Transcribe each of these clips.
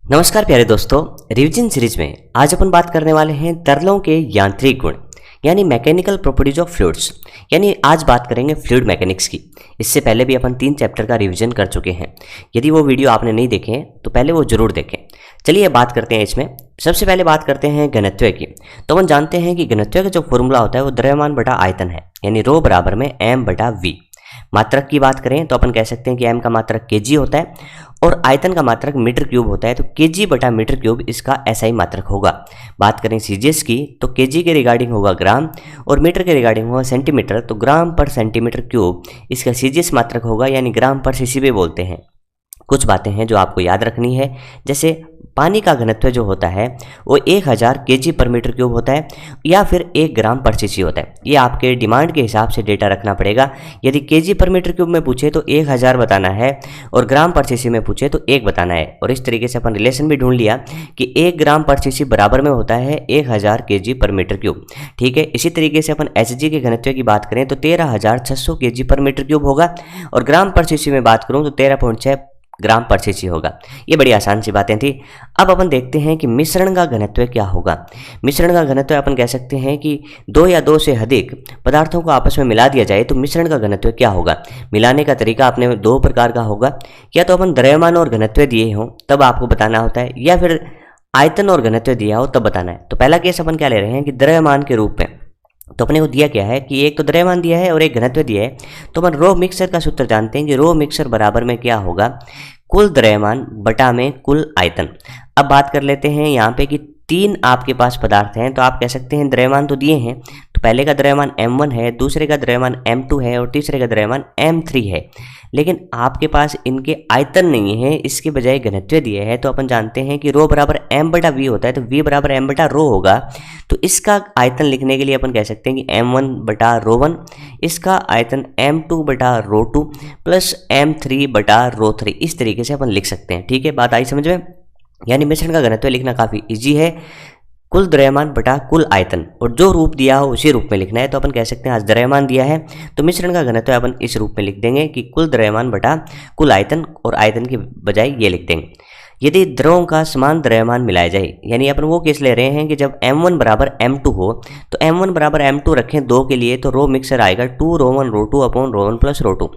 नमस्कार प्यारे दोस्तों, रिविजन सीरीज में आज अपन बात करने वाले हैं तरलों के यांत्रिक गुण यानी मैकेनिकल प्रॉपर्टीज ऑफ फ्लूइड्स। यानी आज बात करेंगे फ्लूइड मैकेनिक्स की। इससे पहले भी अपन 3 चैप्टर का रिवीजन कर चुके हैं। यदि वो वीडियो आपने नहीं देखे हैं तो पहले वो जरूर देखें। चलिए बात करते हैं इसमें। सबसे पहले बात करते हैं घनत्व की। तो हम जानते हैं कि घनत्व का जो फॉर्मूला होता है वो द्रव्यमान बटा आयतन है, यानी रो बराबर में m बटा v। मात्रक की बात करें तो अपन कह सकते हैं कि m का मात्रक kg होता है और आयतन का मात्रक मीटर क्यूब होता है, तो kg बटा मीटर क्यूब इसका SI मात्रक होगा। बात करें CGS की तो kg के रिगार्डिंग होगा ग्राम और मीटर के रिगार्डिंग होगा सेंटीमीटर, तो ग्राम पर सेंटीमीटर क्यूब इसका CGS मात्रक होगा, यानी ग्राम पर सीसी बोलते हैं। कुछ बातें हैं जो आपको याद रखनी है, जैसे पानी का घनत्व जो होता है वो 1000 kg पर मीटर क्यूब होता है या फिर 1 ग्राम पर सीसी होता है। ये आपके डिमांड के हिसाब से डेटा रखना पड़ेगा। यदि kg पर मीटर क्यूब में पूछे तो 1000 बताना है और ग्राम पर सीसी में पूछे तो 1 बताना है। और इस तरीके से अपन रिलेशन भी ढूंढ लिया कि 1 ग्राम पर सीसी बराबर में होता है 1000 kg पर मीटर क्यूब। ठीक है, इसी तरीके से अपन Hg के घनत्व की बात करें तो 13600 kg पर मीटर क्यूब होगा और ग्राम पर सीसी में बात करूँ तो 13.6 ग्राम पर सीसी होगा। ये बड़ी आसान सी बातें थी। अब अपन देखते हैं कि मिश्रण का घनत्व क्या होगा। मिश्रण का घनत्व अपन कह सकते हैं कि 2 या 2 से अधिक पदार्थों को आपस में मिला दिया जाए तो मिश्रण का घनत्व क्या होगा। मिलाने का तरीका अपने 2 प्रकार का होगा, या तो अपन द्रव्यमान और घनत्व दिए हों तब आपको बताना होता है, या फिर आयतन और घनत्व दिया हो तब बताना है। तो पहला केस अपन क्या ले रहे हैं कि द्रव्यमान के रूप में। तो अपने को दिया क्या है कि एक तो द्रव्यमान दिया है और एक घनत्व दिया है। तो अपन रो मिक्सर का सूत्र जानते हैं कि रो मिक्सर बराबर में क्या होगा, कुल द्रव्यमान बटा में कुल आयतन। अब बात कर लेते हैं यहाँ पे कि 3 आपके पास पदार्थ हैं, तो आप कह सकते हैं द्रव्यमान तो दिए हैं, तो पहले का द्रव्यमान m1 है, दूसरे का द्रव्यमान m2 है और तीसरे का द्रव्यमान m3 है। लेकिन आपके पास इनके आयतन नहीं है, इसके बजाय घनत्व दिए है। तो अपन जानते हैं कि रो बराबर m बटा v होता है, तो v बराबर m बटा रो होगा। तो इसका आयतन लिखने के लिए अपन कह सकते हैं कि m1 बटा रो 1, इसका आयतन m2 बटा रो 2 प्लस m3 बटा रो 3। इस तरीके से अपन लिख सकते हैं। ठीक है, बात आई समझ में। यानी मिश्रण का घनत्व लिखना काफ़ी इजी है, कुल द्रव्यमान बटा कुल आयतन, और जो रूप दिया हो उसी रूप में लिखना है। तो अपन कह सकते हैं आज द्रव्यमान दिया है तो मिश्रण का घनत्व अपन इस रूप में लिख देंगे कि कुल द्रव्यमान बटा कुल आयतन, और आयतन के बजाय ये लिख देंगे। यदि द्रवों का समान द्रव्यमान मिलाया जाए, यानी अपन वो केस ले रहे हैं कि जब m1 बराबर m2 हो, तो m1 बराबर m2 रखें 2 के लिए, तो रो मिक्सर आएगा 2 रो 1 रो 2 अपॉन रो 1 प्लस रो 2।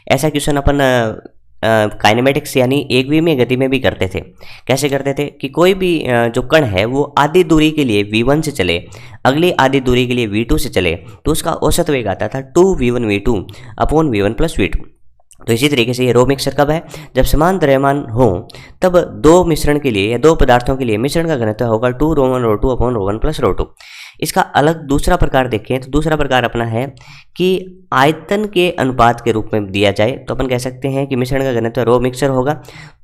ऐसा क्वेश्चन अपन काइनेमेटिक्स यानी एकविमीय गति में भी करते थे। कैसे करते थे कि कोई भी जो कण है वो आधी दूरी के लिए v1 से चले, अगली आधी दूरी के लिए v2 से चले, तो उसका औसत वेग आता था 2v1 v2 upon v1 plus v2। तो इसी तरीके से ये रो मिक्सर कब है, जब समान द्रव्यमान हो तब 2 मिश्रण के लिए या 2 पदार्थों के लिए मिश्रण का घनत्व होगा 2 रो 1 रो 2 अपॉन रो 1 प्लस रो 2। इसका अलग दूसरा प्रकार देखें तो दूसरा प्रकार अपना है कि आयतन के अनुपात के रूप में दिया जाए। तो अपन कह सकते हैं कि मिश्रण का घनत्व रो मिक्सर होगा,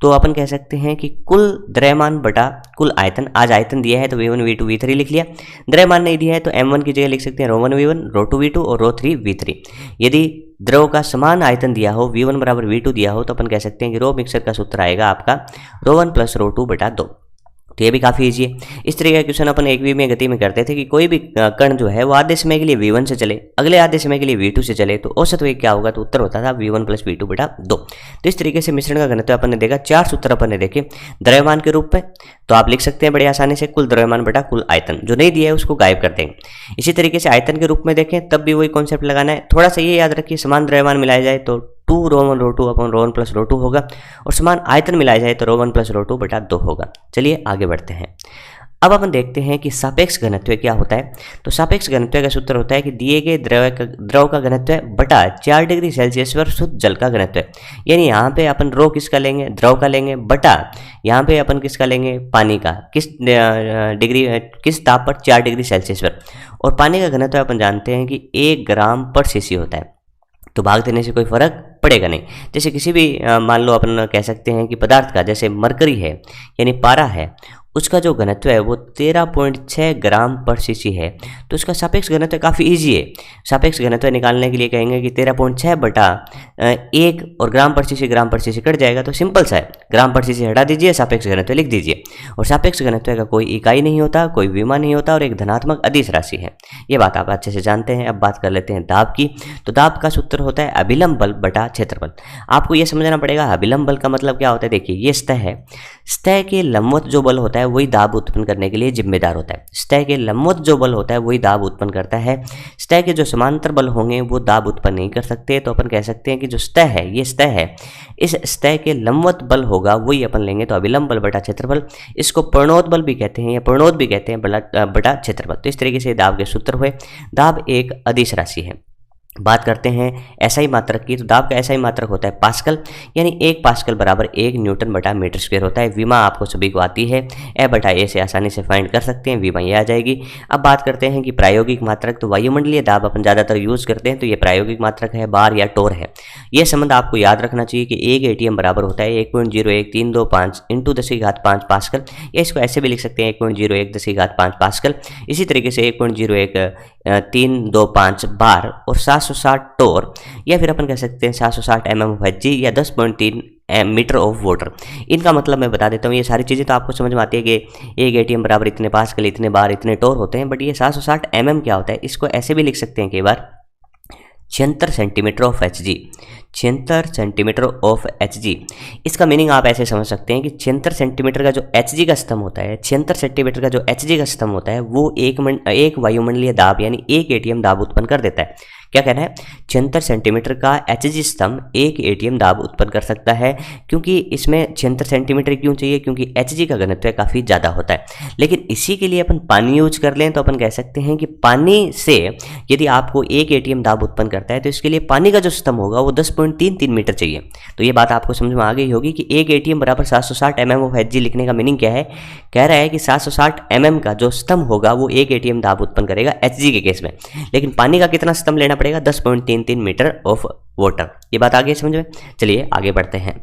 तो अपन कह सकते हैं कि कुल द्रव्यमान बटा कुल आयतन। आज आयतन दिया है तो v1 v2 v3 लिख लिया, द्रव्यमान नहीं दिया है तो m1 की जगह लिख सकते हैं रो 1 v1 रो 2 v2 और रो 3 v3। यदि द्रव का समान आयतन दिया हो, v1 बराबर v2 दिया हो, तो अपन कह सकते हैं कि रो मिक्सर का सूत्र आएगा आपका रो 1 प्लस रो 2 बटा 2। तो ये भी काफ़ी ईजी है। इस तरीके का क्वेश्चन अपन एकविमीय गति में करते थे कि कोई भी कण जो है वो आधे समय के लिए v1 से चले, अगले आधे समय के लिए v2 से चले, तो औसत वेग क्या होगा, तो उत्तर होता था v1 प्लस v2 बटा 2। तो इस तरीके से मिश्रण का घनत्व अपन ने देखा। 4 सूत्र अपन ने देखे द्रव्यमान के रूप में, तो आप लिख सकते हैं बड़े आसानी से कुल द्रव्यमान बटा कुल आयतन। जो नहीं दिया है उसको गायब कर देंगे। इसी तरीके से आयतन के रूप में देखें तब भी वही कॉन्सेप्ट लगाना है। थोड़ा सा ये याद रखिए, समान द्रव्यमान मिलाया जाए तो 2 रो 1 रो 2 अपॉन रो 1 प्लस रो 2 होगा, और समान आयतन मिलाया जाए तो रो 1 प्लस रो 2 बटा 2 होगा। चलिए आगे बढ़ते हैं। अब अपन देखते हैं कि सापेक्ष घनत्व क्या होता है। तो सापेक्ष घनत्व का सूत्र होता है कि दिए गए द्रव का घनत्व बटा 4 डिग्री सेल्सियस पर शुद्ध जल का घनत्व। यानी यहाँ पे अपन रो किसका लेंगे, द्रव का लेंगे, बटा यहाँ पे अपन किसका लेंगे, पानी का, किस ताप पर, 4 डिग्री सेल्सियस पर। और पानी का घनत्व अपन जानते हैं कि 1 ग्राम पर सीसी होता है, तो भाग देने से कोई फर्क पड़ेगा नहीं। जैसे किसी भी मान लो अपन कह सकते हैं कि पदार्थ का, जैसे मरकरी है यानी पारा है, उसका जो घनत्व है वो 13.6 ग्राम पर सीसी है, तो उसका सापेक्ष घनत्व काफ़ी इजी है। सापेक्ष घनत्व निकालने के लिए कहेंगे कि 13.6 बटा 1 और ग्राम पर सीसी कट जाएगा, तो सिंपल सा है, ग्राम पर सीसी हटा दीजिए, सापेक्ष घनत्व लिख दीजिए। और सापेक्ष घनत्व का कोई इकाई नहीं होता, कोई विमा नहीं होता, और एक धनात्मक अदिश राशि है। ये बात आप अच्छे से जानते हैं। अब बात कर लेते हैं दाब की। तो दाब का सूत्र होता है अभिलंब बल बटा क्षेत्रफल। आपको ये समझना पड़ेगा अभिलंब बल का मतलब क्या होता है। देखिए ये सतह है, सतह के लंबवत जो बल होता है वही दाब उत्पन्न करने के लिए जिम्मेदार होता है। सतह के लंबवत जो बल होता है वही दाब उत्पन्न करता है। सतह के जो समांतर बल होंगे वो दाब उत्पन्न नहीं कर सकते। तो अपन कह सकते हैं कि जो सतह है, ये सतह है, इस सतह के लंबवत बल होगा वही अपन लेंगे तो अभिलंब बल बटा क्षेत्रफल। इसको प्रणोद बल भी कहते हैं या प्रणोद भी कहते हैं बटा क्षेत्रफल। तो इस तरीके से दाब के सूत्र हुए। दाब एक अदिश राशि है। बात करते हैं एसआई मात्रक की। तो दाब का एसआई मात्रक होता है पास्कल, यानी 1 पास्कल बराबर 1 न्यूटन बटा मीटर स्क्वायर होता है। विमा आपको सभी को आती है, ए बटा ए से आसानी से फाइंड कर सकते हैं, विमा ये आ जाएगी। अब बात करते हैं कि प्रायोगिक मात्रक। तो वायुमंडलीय दाब अपन ज़्यादातर यूज़ करते हैं, तो ये प्रायोगिक मात्रक है, बार या टोर है। यह संबंध आपको याद रखना चाहिए कि 1 एटीएम बराबर होता है 1.01325 इंटू 10⁵5 पास्कल, या इसको ऐसे भी लिख सकते हैं 1.01 10⁵5 पास्कल। इसी तरीके से 1.01325 बार और 760 टोर, या फिर अपन कह सकते हैं 760 mm ऑफ Hg या 10.3 मीटर ऑफ वाटर। इनका मतलब मैं बता देता हूँ। ये सारी चीज़ें तो आपको समझ में आती है कि 1 एटीएम बराबर इतने पास्कल, इतने बार, इतने टोर होते हैं, बट ये 760 mm क्या होता है, इसको ऐसे भी लिख सकते हैं कई बार 76 centimetre of Hg। 76 centimetre of Hg, इसका मीनिंग आप ऐसे समझ सकते हैं कि 76 सेंटीमीटर का जो Hg का स्तंभ होता है, 76 सेंटीमीटर का जो Hg का स्तंभ होता है वो एक वायुमंडलीय दाब यानी 1 एटीएम दाब उत्पन्न कर देता है। क्या कहना है, 76 सेंटीमीटर का Hg स्तंभ 1 एटीएम दाब उत्पन्न कर सकता है। क्योंकि इसमें 76 सेंटीमीटर क्यों चाहिए, क्योंकि Hg का घनत्व काफ़ी ज़्यादा होता है। लेकिन इसी के लिए अपन पानी यूज कर लें तो अपन कह सकते हैं कि पानी से यदि आपको 1 एटीएम दाब उत्पन्न करता है तो इसके लिए पानी का जो स्तंभ होगा वो 10.33 मीटर चाहिए। तो ये बात आपको समझ में आ गई होगी कि 1 एटीएम बराबर 760 mm ऑफ Hg लिखने का मीनिंग क्या है। कह रहा है कि 760 mm का जो स्तंभ होगा वो 1 एटीएम दाब उत्पन्न करेगा Hg के केस में, लेकिन पानी का कितना स्तंभ लेना पड़ेगा, 10.33 मीटर ऑफ वाटर। ये बात आ गई समझ में। चलिए आगे बढ़ते हैं।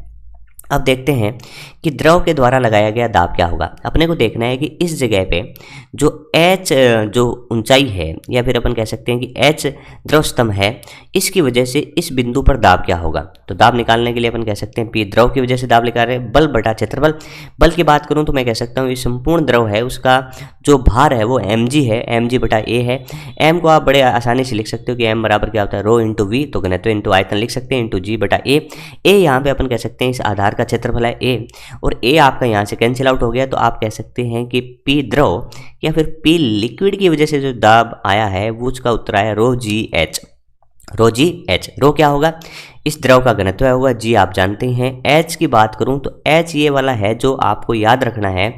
अब देखते हैं कि द्रव के द्वारा लगाया गया दाब क्या होगा। अपने को देखना है कि इस जगह पे जो h जो ऊंचाई है, या फिर अपन कह सकते हैं कि h द्रव स्तंभ है, इसकी वजह से इस बिंदु पर दाब क्या होगा। तो दाब निकालने के लिए अपन कह सकते हैं P द्रव की वजह से दाब निकाल रहे हैं, बल बटा क्षेत्रफल। बल की बात करूं तो मैं कह सकता हूं ये संपूर्ण द्रव है, उसका जो भार है वो mg है, mg बटा a है। m को आप बड़े आसानी से लिख सकते हो कि m बराबर क्या होता है, रो इंटू वी, तो घनत्व इंटू आयतन लिख सकते हैं, इंटू g बटा a। यहाँ पे अपन कह सकते हैं इस आधार का क्षेत्रफल है a, और a आपका यहाँ से कैंसिल आउट हो गया। तो आप कह सकते हैं कि P द्रव या फिर P लिक्विड की वजह से जो दाब आया है वो उसका उत्तर आया रो जी एच। रो जी एच, रो क्या होगा, इस द्रव का घनत्व होगा, जी आप जानते हैं। एच की बात करूं तो एच ये वाला है जो आपको याद रखना है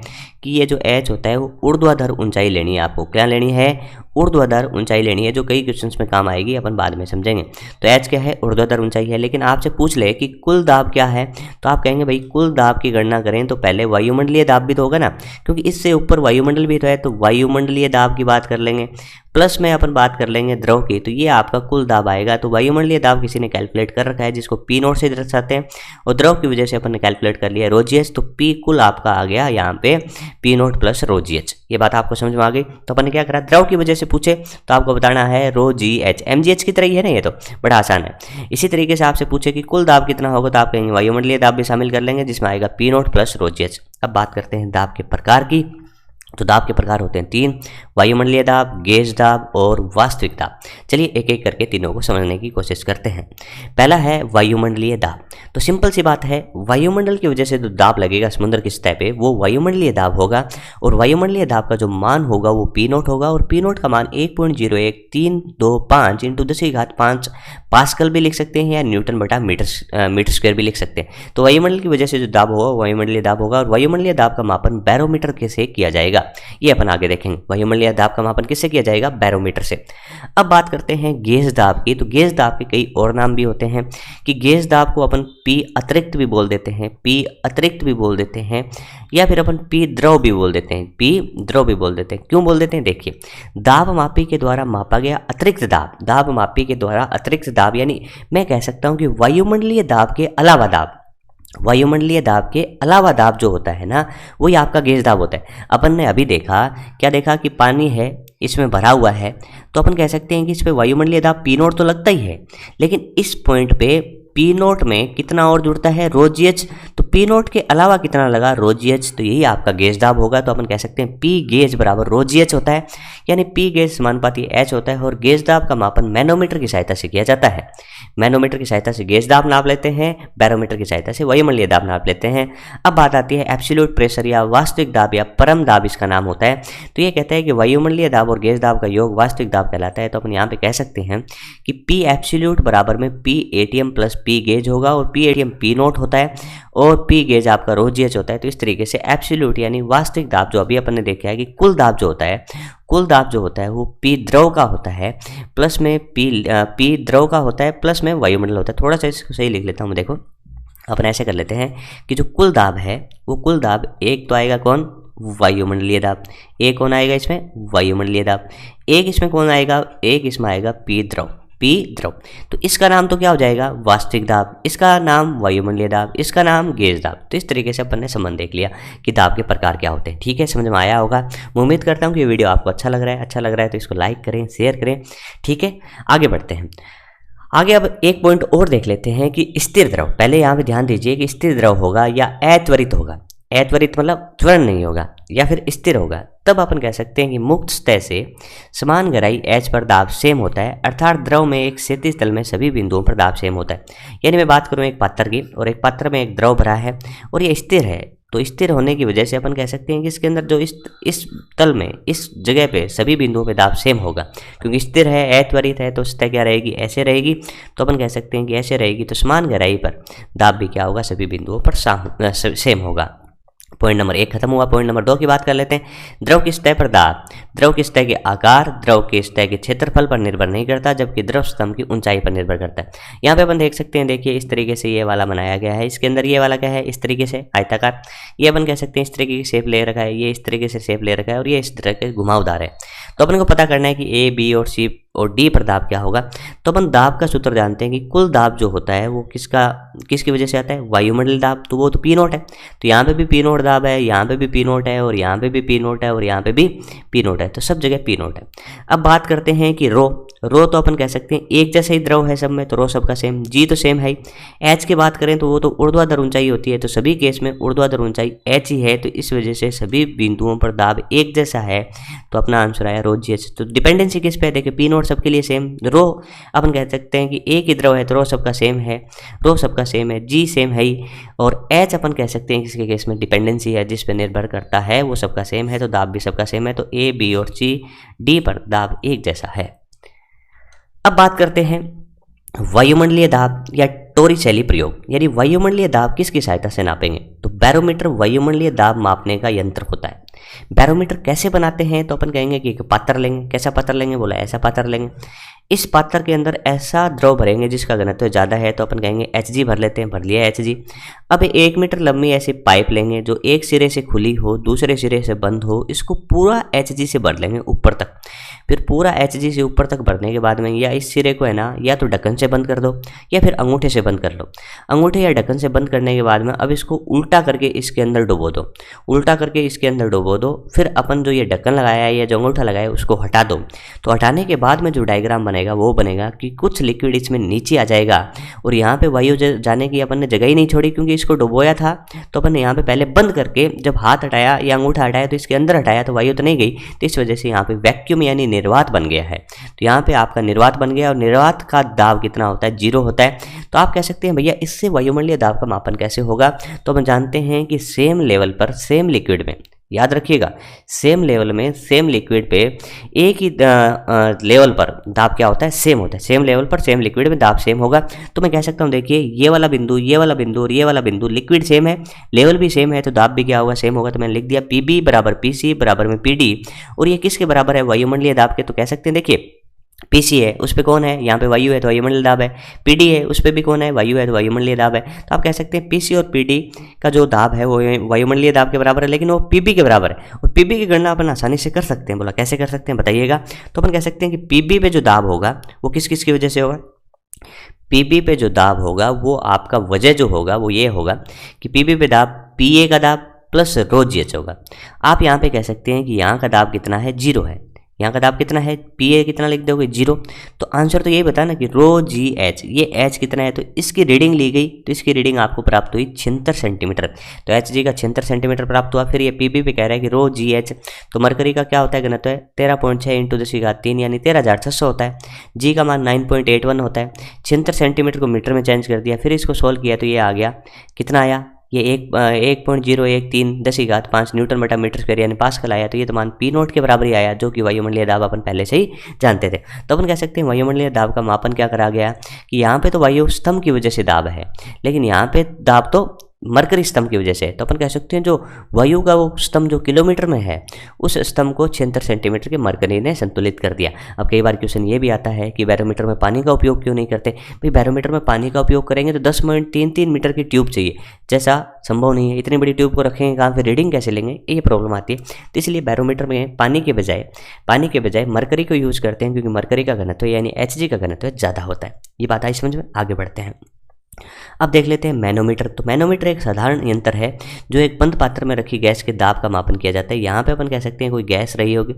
कि ये जो एच होता है वो ऊर्ध्वाधर ऊंचाई लेनी है। आपको क्या लेनी है, ऊर्ध्वाधर ऊंचाई लेनी है, जो कई क्वेश्चंस में काम आएगी, अपन बाद में समझेंगे। तो एच क्या है, ऊर्ध्वाधर ऊंचाई है। लेकिन आपसे पूछ ले कि कुल दाब क्या है, तो आप कहेंगे भाई कुल दाब की गणना करें तो पहले वायुमंडलीय दाब भी तो होगा ना, क्योंकि इससे ऊपर वायुमंडल भी तो है, तो वायुमंडलीय दाब की बात कर लेंगे, प्लस में अपन बात कर लेंगे द्रव की, तो ये आपका कुल दाब आएगा। तो वायुमंडलीय दाब किसी ने कैलकुलेट कर रखा है जिसको पी नोट से दर्शाते हैं, और द्रव की वजह से अपन ने कैलकुलेट कर लिया रोजीएच। तो पी कुल आपका आ गया यहाँ पे पी नोट प्लस रोजीएच। ये बात आपको समझ में आ गई। तो अपन ने क्या करा, द्रव की वजह से पूछे तो आपको बताना है rho G H, M G H की तरह ही है ना, ये तो बड़ा आसान है। इसी तरीके से आपसे पूछे कि कुल दाब कितना होगा तो आप कहेंगे वायुमंडलीय दाब भी शामिल कर लेंगे, जिसमें आएगा पी नोट प्लस रोजीएच। अब बात करते हैं दाब के प्रकार की। तो दाब के प्रकार होते हैं 3, वायुमंडलीय दाब, गेज दाब और वास्तविक दाब। चलिए एक एक करके तीनों को समझने की कोशिश करते हैं। पहला है वायुमंडलीय दाब। तो सिंपल सी बात है, वायुमंडल की वजह से जो दाब लगेगा समुद्र की सतह पे वो वायुमंडलीय दाब होगा, और वायुमंडलीय दाब का जो मान होगा वो पी नोट होगा, और पी नोट का मान 1.01325 इंटू 10⁵5 पास्कल भी लिख सकते हैं या न्यूटन बटा मीटर स्क्वायर भी लिख सकते हैं। तो वायुमंडल की वजह से जो दाब होगा वायुमंडलीय दाब होगा, और वायुमंडलीय दाब का मापन बैरोमीटर से किया जाएगा। ये अपन आगे देखेंगे, वायुमंडलीय दाब का मापन किससे किया जाएगा, बैरोमीटर से। अब बात करते हैं गेज दाब की। तो गेज दाब के कई और नाम भी होते हैं कि गेज दाब को अपन पी अतिरिक्त भी बोल देते हैं, पी अतिरिक्त भी बोल देते हैं, या फिर अपन पी द्रव भी बोल देते हैं, पी द्रव भी बोल देते हैं। क्यों बोल देते हैं, देखिए, दाब मापी के द्वारा मापा गया अतिरिक्त दाब, दाब मापी के द्वारा अतिरिक्त दाब, यानी मैं कह सकता हूं कि वायुमंडलीय दाब के अलावा दाब, वायुमंडलीय दाब के अलावा दाब जो होता है ना, वही आपका गेज दाब होता है। अपन ने अभी देखा, क्या देखा कि पानी है, इसमें भरा हुआ है, तो अपन कह सकते हैं कि इस पे वायुमंडलीय दाब पी नोट तो लगता ही है, लेकिन इस पॉइंट पे पी नोट में कितना और जुड़ता है, रो जी एच। तो पी नोट के अलावा कितना लगा, रो जी एच। तो यही आपका गेज दाब होगा। तो अपन कह सकते हैं पी गेज बराबर रो जी एच होता है, यानी पी गेज समानुपाती एच होता है। और गेज दाब का मापन मैनोमीटर की सहायता से किया जाता है। मैनोमीटर की सहायता से गेज दाब नाप लेते हैं, बैरोमीटर की सहायता से वायुमंडलीय दाब नाप लेते हैं। अब बात आती है एब्सोल्यूट प्रेशर या वास्तविक दाब या परम दाब इसका नाम होता है। तो ये कहता है कि वायुमंडलीय दाब और गेज दाब का योग वास्तविक दाब कहलाता है। तो अपन यहाँ पे कह सकते हैं कि पी एब्सोल्यूट बराबर में P ATM plus P gauge होगा, और पी एटीएम पी नोट होता है और पी गेज आपका रो जी एच होता है। तो इस तरीके से एब्सोल्यूट यानी वास्तविक दाब जो अभी अपन ने देखा है कि कुल दाब जो होता है, कुल दाब जो होता है वो पी द्रव का होता है प्लस में पी द्रव का होता है प्लस में वायुमंडल होता है। थोड़ा सा इसको सही लिख लेता हूँ। देखो अपन ऐसे कर लेते हैं कि जो कुल दाब है वो कुल दाब एक तो आएगा कौन, वायुमंडलीय दाब। एक कौन आएगा इसमें, वायुमंडलीय दाब। एक इसमें कौन आएगा, एक इसमें आएगा पी द्रव, पी द्रव। तो इसका नाम तो क्या हो जाएगा, वास्तविक दाब। इसका नाम वायुमंडलीय दाब, इसका नाम गेज दाब। तो इस तरीके से अपन ने संबंध देख लिया कि दाब के प्रकार क्या होते हैं। ठीक है, समझ में आया होगा। मैं उम्मीद करता हूँ कि ये वीडियो आपको अच्छा लग रहा है। अच्छा लग रहा है तो इसको लाइक करें, शेयर करें। ठीक है, आगे बढ़ते हैं। आगे अब एक पॉइंट और देख लेते हैं कि स्थिर द्रव। पहले यहाँ पे ध्यान दीजिए कि स्थिर द्रव होगा या अत्वरित होगा। अत्वरित मतलब त्वरण नहीं होगा, या फिर स्थिर होगा। तब अपन कह सकते हैं कि मुक्त सतह से समान गहराई एच पर दाब सेम होता है, अर्थात द्रव में एक क्षैतिज तल में सभी बिंदुओं पर दाब सेम होता है। यानी मैं बात करूँ एक पात्र की, और एक पात्र में एक द्रव भरा है और ये स्थिर है। तो स्थिर होने की वजह से अपन कह सकते हैं कि इसके अंदर जो इस तल में इस जगह पे सभी बिंदुओं पे दाब सेम होगा, क्योंकि स्थिर है, अत्वरित है। तो सतह क्या रहेगी, ऐसे रहेगी। तो अपन कह सकते हैं कि ऐसे रहेगी। तो समान गहराई पर दाब भी क्या होगा, सभी बिंदुओं पर सेम होगा। पॉइंट नंबर 1 खत्म हुआ। पॉइंट नंबर 2 की बात कर लेते हैं। द्रव की सतह पर दाब द्रव की सतह के आकार द्रव के सतह के क्षेत्रफल पर निर्भर नहीं करता, जबकि द्रव स्तंभ की ऊंचाई पर निर्भर करता है। यहाँ पे अपन देख सकते हैं, देखिए इस तरीके से ये वाला बनाया गया है। इसके अंदर ये वाला क्या है, इस तरीके से आयताकार। ये अपन कह सकते हैं इस तरीके की शेप ले रखा है, ये इस तरीके से शेप ले रखा है, और ये इस तरह के घुमावदार है। तो अपन को पता करना है कि ए, बी और सी और डी पर दाब क्या होगा। तो अपन दाब का सूत्र जानते हैं कि कुल दाब जो होता है वो किसकी वजह से आता है, वायुमंडलीय दाब। तो वो तो पी नोट है। तो यहाँ पे भी पी नोट दाब है, यहाँ पे भी पी नोट है, और यहाँ पे भी पी नोट है, और यहाँ पे भी पी नोट है। तो सब जगह पी नोट है। अब बात करते हैं कि रो तो अपन कह सकते हैं एक जैसा ही द्रव है सब में, तो रो सबका सेम। जी तो सेम है ही। एच की बात करें तो वो तो ऊर्ध्वाधर ऊंचाई होती है, तो सभी केस में ऊर्ध्वाधर ऊंचाई एच ही है। तो इस वजह से सभी बिंदुओं पर दाब एक जैसा है। तो अपना आंसर आया रो जी एच। तो डिपेंडेंसी किस पे है, देखिए पी नोट सबके लिए सेम। रो अपन कह सकते हैं कि एक ही द्रव है तो रो सबका सेम है, रो सबका सेम है। जी सेम है ही। और एच अपन कह सकते हैं किसके केस में डिपेंडेंसी है, जिस पे निर्भर करता है, वो सबका सेम है। तो दाब भी सबका सेम है। तो ए, बी और सी, डी पर दाब एक जैसा है। अब बात करते हैं वायुमंडलीय दाब या टोरिसेली प्रयोग, यानी वायुमंडलीय दाब किसकी सहायता से नापेंगे। तो बैरोमीटर वायुमंडलीय दाब मापने का यंत्र होता है। बैरोमीटर कैसे बनाते हैं, तो अपन कहेंगे कि एक पात्र लेंगे। कैसा पात्र लेंगे, बोला ऐसा पात्र लेंगे। इस पात्र के अंदर ऐसा द्रव भरेंगे जिसका घनत्व ज़्यादा है, तो अपन कहेंगे Hg भर लेते हैं। भर लिया Hg। अब 1 मीटर लंबी ऐसी पाइप लेंगे जो एक सिरे से खुली हो, दूसरे सिरे से बंद हो। इसको पूरा Hg से भर लेंगे ऊपर तक। फिर पूरा Hg से ऊपर तक भरने के बाद में या इस सिरे को है ना, या तो ढक्कन से बंद कर दो या फिर अंगूठे से बंद कर लो। अंगूठे या ढक्कन से बंद करने के बाद में अब इसको उल्टा करके इसके अंदर डुबो दो। उल्टा करके इसके अंदर डुबो दो। फिर अपन जो ये ढक्कन लगाया है या जो अंगूठा लगाया है उसको हटा दो। तो हटाने के बाद में जो डायग्राम बनेगा वो बनेगा कि कुछ लिक्विड इसमें नीचे आ जाएगा, और यहाँ पे वायु जाने की अपन ने जगह ही नहीं छोड़ी, क्योंकि इसको डुबोया था। तो अपन ने यहाँ पे पहले बंद करके जब हाथ हटाया या अंगूठा हटाया तो इसके अंदर हटाया, तो वायु तो नहीं गई। तो इस वजह से यहाँ पे वैक्यूम यानी निर्वात बन गया है। तो यहाँ पे आपका निर्वात बन गया, और निर्वात का दाब कितना होता है, 0 होता है। तो आप कह सकते हैं भैया इससे वायुमंडलीय दाब का मापन कैसे होगा। तो हम जानते हैं कि सेम लेवल पर सेम लिक्विड में, याद रखिएगा, सेम लेवल में सेम लिक्विड पे एक ही लेवल पर दाब क्या होता है, सेम होता है। सेम लेवल पर सेम लिक्विड में दाब सेम होगा। तो मैं कह सकता हूँ देखिए ये वाला बिंदु, ये वाला बिंदु और ये वाला बिंदु लिक्विड सेम है, लेवल भी सेम है, तो दाब भी क्या होगा, सेम होगा। तो मैंने लिख दिया Pb बराबर Pc बराबर में Pd। और ये किसके बराबर है, वायुमंडलीय दाब के। तो कह सकते हैं देखिए Pc है उस पर कौन है, यहाँ पे वायु है तो वायुमंडलीय दाब है। Pd है उस पर भी कौन है, वायु है तो वायुमंडलीय दाब है। तो आप कह सकते हैं Pc और Pd का जो दाब है वो वायुमंडलीय दाब के बराबर है, लेकिन वो Pb के बराबर है। और Pb की गणना अपन आसानी से कर सकते हैं। बोला कैसे कर सकते हैं बताइएगा। तो अपन कह सकते हैं कि Pb पे जो दाब होगा वो किस किस की वजह से होगा। Pb पे जो दाब होगा वो आपका वजह जो होगा वो ये होगा कि Pb पे दाब Pa का दाब प्लस रो जी एच होगा। आप यहाँ पे कह सकते हैं कि यहाँ का दाब कितना है, 0 है। यहाँ का दाब कितना है, पी ए कितना लिख दोगे 0। तो आंसर तो यही बता ना कि रो जी एच, ये एच कितना है, तो इसकी रीडिंग ली गई, तो इसकी रीडिंग आपको प्राप्त हुई 76 सेंटीमीटर। तो एच जी का 76 सेंटीमीटर प्राप्त हुआ। फिर ये पी बी पे कह रहा है कि रो जी एच, तो मरकरी का क्या होता है घनत्व है 13.6 इंटू 10⁻³ यानी 13,600 होता है। जी का मान 9.81 होता है। 76 सेंटीमीटर को मीटर में चेंज कर दिया, फिर इसको सोल्व किया तो ये आ गया, कितना आया, ये 1.013 10⁵5 न्यूटन बटा मीटर स्क्वायर यानी पास्कल आया। तो ये तो मान पी नोट के बराबर ही आया, जो कि वायुमंडलीय दाब अपन पहले से ही जानते थे। तो अपन कह सकते हैं वायुमंडलीय दाब का मापन क्या करा गया कि यहाँ पे तो वायु स्तंभ की वजह से दाब है, लेकिन यहाँ पे दाब तो मरकरी स्तंभ की वजह से है। तो अपन कह सकते हैं जो वायु का वो स्तंभ जो किलोमीटर में है, उस स्तंभ को 76 सेंटीमीटर के मरकरी ने संतुलित कर दिया। अब कई बार क्वेश्चन ये भी आता है कि बैरोमीटर में पानी का उपयोग क्यों नहीं करते। भाई बैरोमीटर में पानी का उपयोग करेंगे तो 10.33 मीटर की ट्यूब चाहिए, जैसा संभव नहीं है। इतनी बड़ी ट्यूब को रखेंगे कहाँ, फिर रीडिंग कैसे लेंगे, ये प्रॉब्लम आती है। तो इसलिए बैरोमीटर में पानी के बजाय मरकरी को यूज़ करते हैं, क्योंकि मरकरी का घनत्व यानी Hg का घनत्व ज़्यादा होता है। ये बात आई समझ में, आगे बढ़ते हैं। अब देख लेते हैं मैनोमीटर। तो मैनोमीटर एक साधारण यंत्र है जो एक बंद पात्र में रखी गैस के दाब का मापन किया जाता है। यहाँ पे अपन कह सकते हैं कोई गैस रही होगी,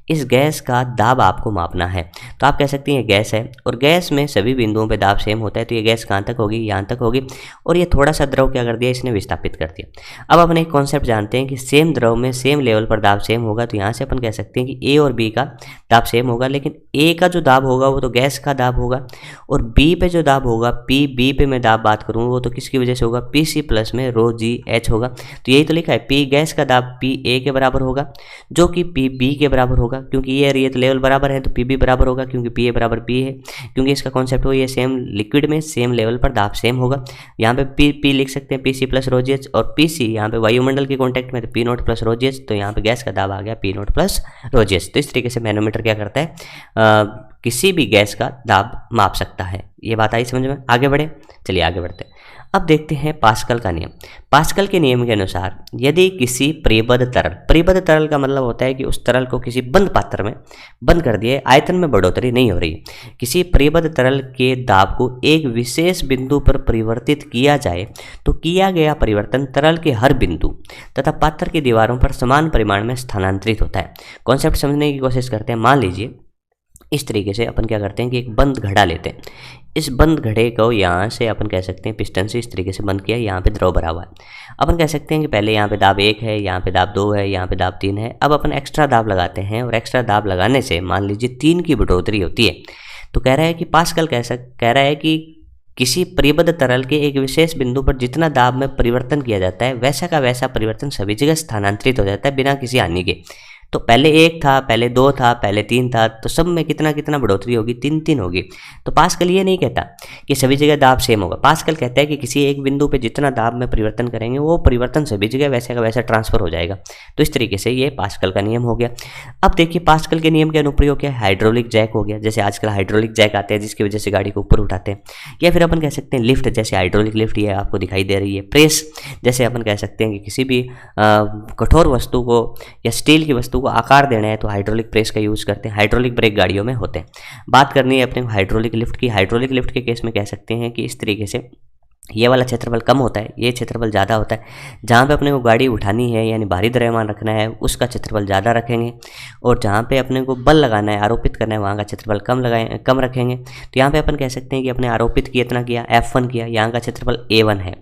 इस गैस का दाब आपको मापना है। तो आप कह सकते हैं ये गैस है और गैस में सभी बिंदुओं पे दाब सेम होता है। तो ये गैस कहाँ तक होगी, यहाँ तक होगी, और ये थोड़ा सा द्रव क्या कर दिया, इसने विस्थापित कर दिया। अब अपन एक कॉन्सेप्ट जानते हैं कि सेम द्रव में सेम लेवल पर दाब सेम होगा। तो यहाँ से अपन कह सकते हैं कि ए और बी का दाब सेम होगा, लेकिन ए का जो दाब होगा वो तो गैस का दाब होगा, और बी पे जो दाब होगा, पी बी पे मैं दाब बात करूँ, वो तो किसकी वजह से होगा, पी सी प्लस में रो जी एच होगा। तो यही तो लिखा है, पी गैस का दाब पी ए के बराबर होगा, जो कि पी बी के बराबर होगा, क्योंकि ये तो लेवल बराबर है, तो पी बी बराबर होगा, क्योंकि पी ए बराबर पी है, क्योंकि इसका कॉन्सेप्ट हो ये सेम लिक्विड में सेम लेवल पर दाब सेम होगा। यहाँ पे पी लिख सकते हैं P C plus rho G H, और पी सी यहाँ पे वायुमंडल के कॉन्टैक्ट में, तो P naught plus rho G H, तो यहाँ पे गैस का दाब आ गया P naught plus rho G H. तो इस तरीके से मैनोमीटर क्या करता है, किसी भी गैस का दाब माप सकता है। ये बात आई समझ में, आगे बढ़े, चलिए आगे बढ़ते हैं। अब देखते हैं पास्कल का नियम। पास्कल के नियम के अनुसार यदि किसी परिबद्ध तरल का मतलब होता है कि उस तरल को किसी बंद पात्र में बंद कर दिए, आयतन में बढ़ोतरी नहीं हो रही, किसी परिबद्ध तरल के दाब को एक विशेष बिंदु पर परिवर्तित किया जाए, तो किया गया परिवर्तन तरल के हर बिंदु तथा पात्र की दीवारों पर समान परिमाण में स्थानांतरित होता है। कॉन्सेप्ट समझने की कोशिश करते हैं। मान लीजिए इस तरीके से अपन क्या करते हैं कि एक बंद घड़ा लेते हैं। इस बंद घड़े को यहाँ से अपन कह सकते हैं पिस्टन से इस तरीके से बंद किया, यहाँ पे द्रव भरा हुआ है। अपन कह सकते हैं कि पहले यहाँ पे दाब 1 है, यहाँ पे दाब 2 है, यहाँ पे दाब 3 है। अब अपन एक्स्ट्रा दाब लगाते हैं, और एक्स्ट्रा दाब लगाने से मान लीजिए 3 की बढ़ोतरी होती है। तो कह रहा है कि पास्कल कह रहा है कि किसी परिबद्ध तरल के एक विशेष बिंदु पर जितना दाब में परिवर्तन किया जाता है, वैसा का वैसा परिवर्तन सभी जगह स्थानांतरित हो जाता है बिना किसी हानि के। तो पहले 1 था, पहले 2 था, पहले 3 था, तो सब में कितना कितना बढ़ोतरी होगी, 3 होगी। तो पास्कल ये नहीं कहता कि सभी जगह दाब सेम होगा। पास्कल कहता है कि किसी एक बिंदु पे जितना दाब में परिवर्तन करेंगे, वो परिवर्तन सभी जगह वैसे का वैसा ट्रांसफर हो जाएगा। तो इस तरीके से ये पास्कल का नियम हो गया। अब देखिए पास्कल के नियम के अनुप्रयोग क्या है, हाइड्रोलिक जैक हो गया। जैसे आजकल हाइड्रोलिक जैक आते हैं जिसकी वजह से गाड़ी को ऊपर उठाते हैं, या फिर अपन कह सकते हैं लिफ्ट, जैसे हाइड्रोलिक लिफ्ट ये आपको दिखाई दे रही है। प्रेस, जैसे अपन कह सकते हैं कि किसी भी कठोर वस्तु को या स्टील की वस्तु को आकार देना है तो हाइड्रोलिक प्रेस का यूज़ करते हैं। हाइड्रोलिक ब्रेक गाड़ियों में होते हैं। बात करनी है अपने हाइड्रोलिक लिफ्ट की। हाइड्रोलिक लिफ्ट के केस में कह सकते हैं कि इस तरीके से ये वाला क्षेत्रफल कम होता है, ये क्षेत्रफल ज़्यादा होता है। जहाँ पे अपने को गाड़ी उठानी है यानी भारी द्रव्यमान रखना है, उसका क्षेत्रफल ज़्यादा रखेंगे, और जहाँ पे अपने को बल लगाना है, आरोपित करना है, वहाँ का क्षेत्रफल कम रखेंगे। तो यहाँ पे अपन कह सकते हैं कि अपने आरोपित कितना किया, F1 किया, यहाँ का क्षेत्रफल A1 है,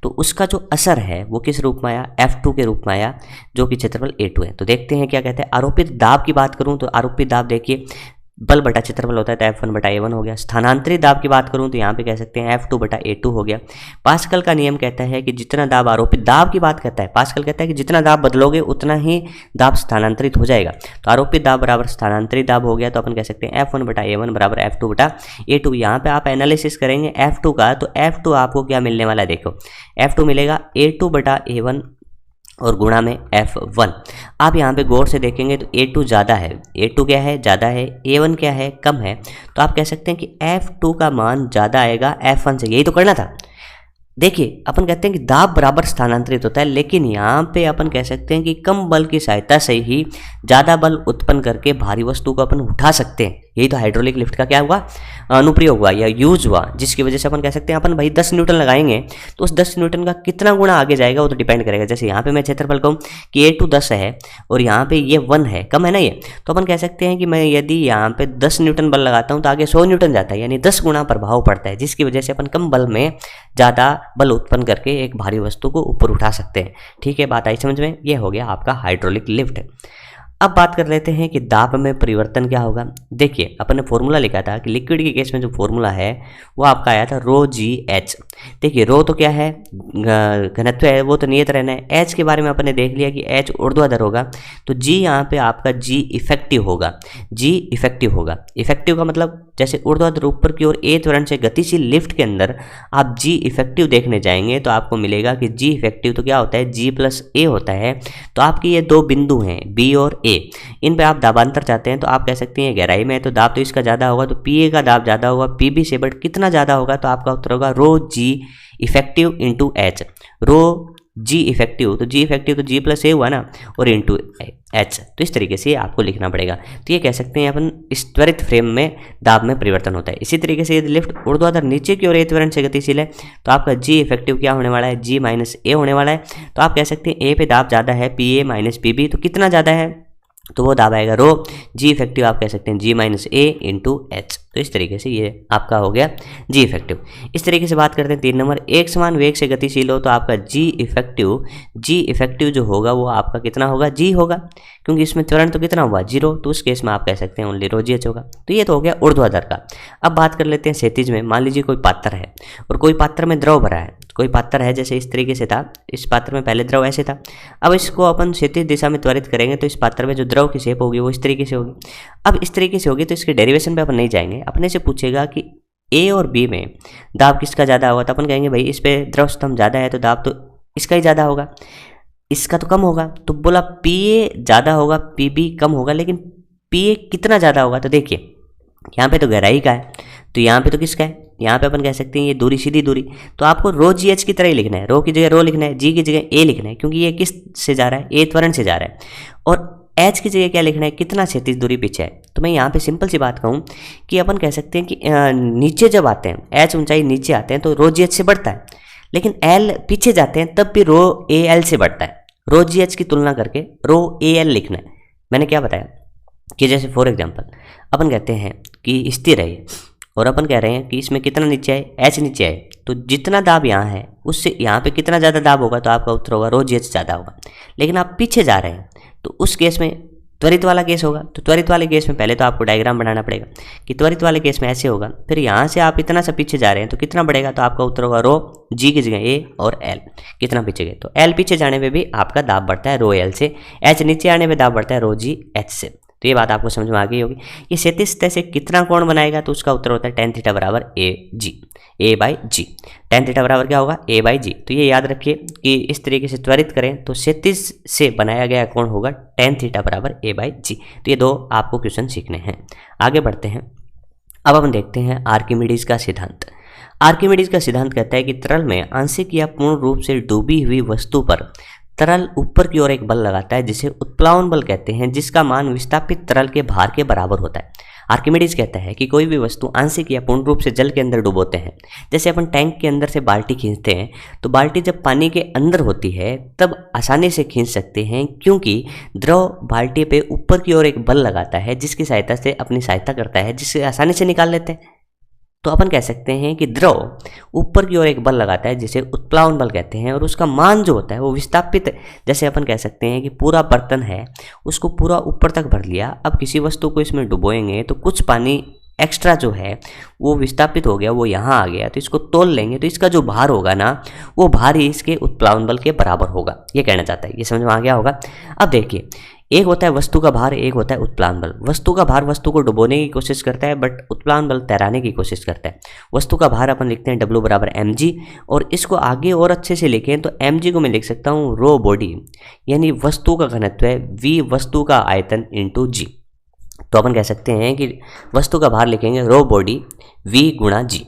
तो उसका जो असर है वो किस रूप में आया, F2 के रूप में आया, जो कि क्षेत्रफल A2 है। तो देखते हैं क्या कहते हैं। आरोपित दाब की बात करूँ तो आरोपित दाब देखिए बल बटा क्षेत्रफल होता है, तो F1 बटा A1 हो गया। स्थानांतरित दाब की बात करूं तो यहाँ पे कह सकते हैं F2 बटा A2 हो गया। पास्कल का नियम कहता है कि जितना दाब आरोपित दाब की बात करता है, पास्कल कहता है कि जितना दाब बदलोगे उतना ही दाब स्थानांतरित हो जाएगा। तो आरोपित दाब बराबर स्थानांतरित दाब हो गया। तो अपन कह सकते हैं F1 बटा A1 बराबर F2 बटा A2। यहाँ पे आप एनालिसिस करेंगे F2 का, तो F2 आपको क्या मिलने वाला है, देखो F2 मिलेगा A2 बटा A1 और गुणा में F1। आप यहाँ पे गौर से देखेंगे तो A2 ज़्यादा है, A2 क्या है, ज़्यादा है, A1 क्या है, कम है। तो आप कह सकते हैं कि F2 का मान ज़्यादा आएगा F1 से। यही तो करना था। देखिए अपन कहते हैं कि दाब बराबर स्थानांतरित होता है, लेकिन यहाँ पे अपन कह सकते हैं कि कम बल की सहायता से ही ज़्यादा बल उत्पन्न करके भारी वस्तु को अपन उठा सकते हैं। यही तो हाइड्रोलिक लिफ्ट का क्या हुआ, अनुप्रयोग हुआ या यूज हुआ, जिसकी वजह से अपन कह सकते हैं अपन भाई 10 न्यूटन लगाएंगे तो उस 10 न्यूटन का कितना गुना आगे जाएगा वो तो डिपेंड करेगा। जैसे यहाँ पे मैं क्षेत्रफल कहूँ कि A2 10 है और यहाँ पे ये 1 है, कम है ना ये, तो अपन कह सकते हैं कि मैं यदि यहाँ पे 10 न्यूटन बल लगाता हूँ तो आगे 100 न्यूटन जाता है, यानी 10 गुना प्रभाव पड़ता है, जिसकी वजह से अपन कम बल में ज़्यादा बल उत्पन्न करके एक भारी वस्तु को ऊपर उठा सकते हैं। ठीक है, बात आई समझ में। ये हो गया आपका हाइड्रोलिक लिफ्ट। अब बात कर लेते हैं कि दाब में परिवर्तन क्या होगा। देखिए अपन ने फॉर्मूला लिखा था कि लिक्विड के केस में जो फॉर्मूला है वो आपका आया था रो जी एच। देखिए रो तो क्या है, घनत्व है, वो तो नियत रहना है। एच के बारे में अपन ने देख लिया कि एच ऊर्ध्वाधर होगा, तो जी यहाँ पे आपका जी इफेक्टिव होगा। जी इफेक्टिव होगा, इफेक्टिव का मतलब जैसे ऊर्ध्वाधर ऊपर की ओर ए त्वरण से गतिशील लिफ्ट के अंदर आप जी इफेक्टिव देखने जाएंगे तो आपको मिलेगा कि जी इफेक्टिव तो क्या होता है, जी प्लस ए होता है। तो आपके ये दो बिंदु हैं बी और ए, इन पे आप दाबांतर चाहते हैं तो आप कह सकते हैं गहराई में है तो दाब तो इसका ज़्यादा होगा, तो पी ए का दाब ज़्यादा होगा पी बी से, बट कितना ज़्यादा होगा, तो आपका उत्तर होगा रो जी इफेक्टिव इंटू एच। रो जी इफेक्टिव तो जी इफेक्टिव तो जी प्लस ए हुआ ना, और इंटू एच, तो इस तरीके से आपको लिखना पड़ेगा। तो ये कह सकते हैं अपन इस त्वरित फ्रेम में दाब में परिवर्तन होता है। इसी तरीके से यदि लिफ्ट ऊर्ध्वाधर नीचे की ओर ए त्वरण से गतिशील है तो आपका जी इफेक्टिव क्या होने वाला है, जी माइनस ए होने वाला है। तो आप कह सकते हैं ए पे दाब ज़्यादा है, P A minus P B, तो कितना ज़्यादा है, तो वो दाब आएगा रो जी इफेक्टिव, आप कह सकते हैं जी माइनस ए इंटू एच। तो इस तरीके से ये आपका हो गया जी इफेक्टिव। इस तरीके से बात करते हैं 3 नंबर, एक समान वेग से गतिशील हो तो आपका जी इफेक्टिव जो होगा वो आपका कितना होगा, जी होगा, क्योंकि इसमें त्वरण तो कितना हुआ 0, तो उस केस में आप कह सकते हैं ओनली रो जी एच होगा। तो ये तो हो गया ऊर्ध्वाधर का। अब बात कर लेते हैं क्षैतिज में। मान लीजिए कोई पात्र है और कोई पात्र में द्रव भरा है, कोई पात्र है जैसे इस तरीके से था, इस पात्र में पहले द्रव ऐसे था, अब इसको अपन क्षैतिज दिशा में त्वरित करेंगे तो इस पात्र में जो द्रव की शेप होगी वो इस तरीके से होगी। अब इस तरीके से होगी तो इसके डेरिवेशन पे अपन नहीं जाएंगे, अपने से पूछेगा कि ए और बी में दाब किसका ज़्यादा होगा, तो अपन कहेंगे भाई इस पे द्रव स्तंभ ज़्यादा है तो दाब तो इसका ही ज़्यादा होगा, इसका तो कम होगा। तो बोला पी ए ज़्यादा होगा पी बी कम होगा, लेकिन पी ए कितना ज़्यादा होगा, तो देखिए यहाँ पे तो गहराई का है, तो यहाँ पे तो किसका है, यहाँ पे अपन कह सकते हैं ये दूरी सीधी दूरी, तो आपको रो जी एच की तरह ही लिखना है, रो की जगह रो लिखना है, जी की जगह ए लिखना है, क्योंकि ये किस से जा रहा है, ए त्वरण से जा रहा है, और एच की जगह क्या लिखना है, कितना क्षैतिज दूरी पीछे है। तो मैं यहाँ पे सिंपल सी बात कहूँ कि अपन कह सकते हैं कि नीचे जब आते हैं, एच ऊंचाई नीचे आते हैं तो रो जी एच से बढ़ता है, लेकिन एल पीछे जाते हैं तब भी रो ए एल से बढ़ता है। रो जी एच की तुलना करके रो ए एल लिखना है। मैंने क्या बताया कि जैसे फॉर एग्जाम्पल अपन कहते हैं कि स्थिर है और अपन कह रहे हैं कि इसमें कितना नीचे आए, एच नीचे आए, तो जितना दाब यहाँ है उससे यहाँ पे कितना ज़्यादा दाब होगा, तो आपका उत्तर होगा रो जी एच ज़्यादा होगा। लेकिन आप पीछे जा रहे हैं तो उस केस में त्वरित वाला केस होगा, तो त्वरित वाले केस में पहले तो आपको डायग्राम बनाना पड़ेगा कि त्वरित वाले केस में ऐसे होगा, फिर यहाँ से आप इतना सा पीछे जा रहे हैं तो कितना बढ़ेगा, तो आपका उत्तर होगा रो जी की जगह ए और एल, कितना पीछे गए, तो एल पीछे जाने पे भी आपका दाब बढ़ता है रो एल से, एच नीचे आने पे दाब बढ़ता है रो जी एच से। तो ये बात आपको समझ में आ गई होगी। ये क्षैतिज सतह से कितना कोण बनाएगा, तो उसका उत्तर होता है tan थीटा बराबर ए बाई जी। tan थीटा बराबर क्या होगा, ए बाई जी। तो ये याद रखिए कि इस तरीके से त्वरित करें तो क्षैतिज से बनाया गया कोण होगा tan थीटा बराबर ए बाई जी। तो ये दो आपको क्वेश्चन सीखने हैं। आगे बढ़ते हैं। अब हम देखते हैं आर्किमिडीज का सिद्धांत। आर्किमिडीज का सिद्धांत कहता है कि तरल में आंशिक या पूर्ण रूप से डूबी हुई वस्तु पर तरल ऊपर की ओर एक बल लगाता है जिसे उत्प्लावन बल कहते हैं, जिसका मान विस्थापित तरल के भार के बराबर होता है। आर्किमिडीज कहता है कि कोई भी वस्तु आंशिक या पूर्ण रूप से जल के अंदर डुबोते हैं, जैसे अपन टैंक के अंदर से बाल्टी खींचते हैं, तो बाल्टी जब पानी के अंदर होती है तब आसानी से खींच सकते हैं, क्योंकि द्रव बाल्टी पे ऊपर की ओर एक बल लगाता है जिसकी सहायता से अपनी सहायता करता है, जिससे आसानी से निकाल लेते हैं। तो अपन कह सकते हैं कि द्रव ऊपर की ओर एक बल लगाता है जिसे उत्प्लावन बल कहते हैं, और उसका मान जो होता है वो विस्थापित, जैसे अपन कह सकते हैं कि पूरा बर्तन है उसको पूरा ऊपर तक भर लिया, अब किसी वस्तु को इसमें डुबोएंगे तो कुछ पानी एक्स्ट्रा जो है वो विस्थापित हो गया, वो यहाँ आ गया, तो इसको तोल लेंगे तो इसका जो भार होगा ना वो भार ही इसके उत्प्लावन बल के बराबर होगा, ये कहना चाहता है। ये समझ में आ गया होगा। अब देखिए, एक होता है वस्तु का भार, एक होता है उत्प्लावन बल। वस्तु का भार वस्तु को डुबोने की कोशिश करता है, बट उत्प्लावन बल तैराने की कोशिश करता है। वस्तु का भार अपन लिखते हैं W बराबर mg, और इसको आगे और अच्छे से लिखें तो mg को मैं लिख सकता हूँ रो बॉडी, यानी वस्तु का घनत्व है v वस्तु का आयतन इंटू g। तो अपन कह सकते हैं कि वस्तु का भार लिखेंगे रो बॉडी v गुणा g,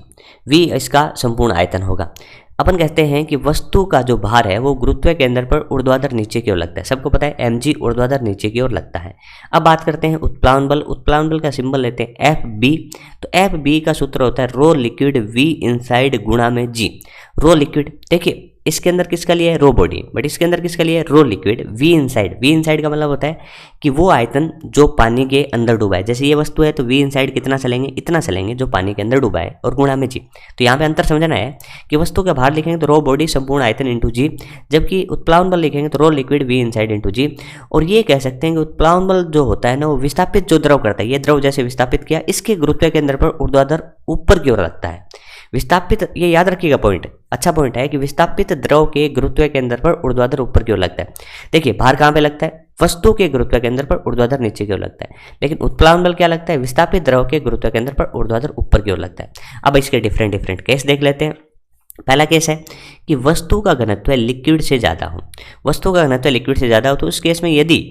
v इसका संपूर्ण आयतन होगा। अपन कहते हैं कि वस्तु का जो भार है वो गुरुत्व केंद्र पर ऊर्ध्वाधर नीचे की ओर लगता है। सबको पता है mg ऊर्ध्वाधर नीचे की ओर लगता है। अब बात करते हैं उत्प्लावन बल। उत्प्लावन बल का सिंबल लेते हैं Fb। तो Fb का सूत्र होता है रो लिक्विड V इनसाइड गुणा में g। रो लिक्विड, देखिए इसके अंदर किसका लिया है, रो बॉडी, बट इसके अंदर किसका लिया है, rho liquid. V inside, V inside का मतलब होता है कि वो आयतन जो पानी के अंदर डूबा है। जैसे ये वस्तु है तो वी इनसाइड कितना चलेंगे, इतना चलेंगे जो पानी के अंदर डूबा है, और गुणा में जी। तो यहाँ पे अंतर समझना है कि वस्तु का भार लिखेंगे तो रो बॉडी संपूर्ण आयतन इंटू जी, जबकि उत्प्लावन बल लिखेंगे तो rho liquid V inside into G. और ये कह सकते हैं कि उत्प्लावन बल जो होता है ना वो विस्थापित जो द्रव करता है, ये द्रव जैसे विस्थापित किया, इसके गुरुत्व केंद्र पर ऊर्ध्वाधर ऊपर की ओर लगता है। विस्थापित, ये याद रखिएगा पॉइंट, अच्छा पॉइंट है कि विस्थापित द्रव के गुरुत्व केंद्र पर ऊर्ध्वाधर ऊपर की ओर लगता है। देखिए भार कहाँ पे लगता है, वस्तु के गुरुत्व केंद्र पर ऊर्ध्वाधर नीचे की ओर लगता है, लेकिन उत्प्लावन बल क्या लगता है, विस्थापित द्रव के गुरुत्व केंद्र पर ऊर्ध्वाधर ऊपर की ओर लगता है। अब इसके डिफरेंट डिफरेंट केस देख लेते हैं। पहला केस है कि वस्तु का घनत्व लिक्विड से ज़्यादा हो। वस्तु का घनत्व लिक्विड से ज़्यादा हो तो उस केस में यदि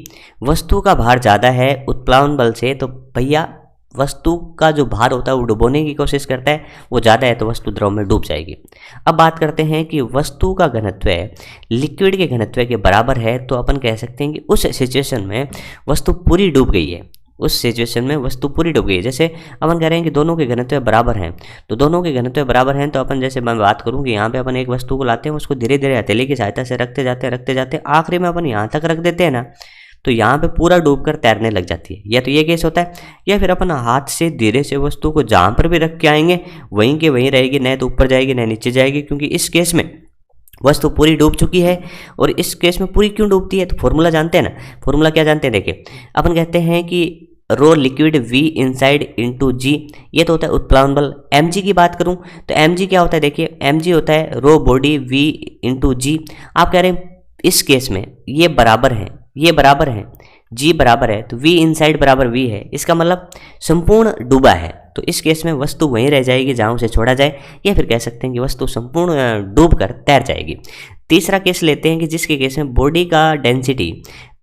वस्तु का भार ज़्यादा है उत्प्लावन बल से, तो भैया वस्तु का जो भार होता है वो डुबोने की कोशिश करता है, वो ज़्यादा है तो वस्तु द्रव में डूब जाएगी। अब बात करते हैं कि वस्तु का घनत्व लिक्विड के घनत्व के बराबर है, तो अपन कह सकते हैं कि उस सिचुएशन में वस्तु पूरी डूब गई है। उस सिचुएशन में वस्तु पूरी डूब गई है। जैसे अपन कह रहे हैं कि दोनों के घनत्व बराबर हैं, तो दोनों के घनत्व बराबर हैं तो अपन, जैसे मैं बात करूं कि यहाँ पे अपन एक वस्तु को लाते हैं, उसको धीरे धीरे हथेली की सहायता से रखते जाते आखिरी में अपन यहाँ तक रख देते हैं ना, तो यहाँ पे पूरा डूबकर तैरने लग जाती है। या तो ये केस होता है, या फिर अपन हाथ से धीरे से वस्तु को जहाँ पर भी रख के आएंगे वहीं के वहीं रहेगी, न तो ऊपर जाएगी न नीचे जाएगी, क्योंकि इस केस में वस्तु पूरी डूब चुकी है। और इस केस में पूरी क्यों डूबती है, तो फॉर्मूला जानते हैं ना, फॉर्मूला क्या जानते हैं, देखिए अपन कहते हैं कि rho liquid V inside into G, ये तो होता है उत्प्लावन बल। mg की बात करूं तो mg क्या होता है, देखिए mg होता है रो बॉडी V इंटू जी। आप कह रहे हैं इस केस में ये बराबर है, ये बराबर है, g बराबर है, तो v इनसाइड बराबर v है, इसका मतलब संपूर्ण डूबा है। तो इस केस में वस्तु वहीं रह जाएगी जहाँ उसे छोड़ा जाए, या फिर कह सकते हैं कि वस्तु संपूर्ण डूब कर तैर जाएगी। तीसरा केस लेते हैं कि जिसके केस में बॉडी का डेंसिटी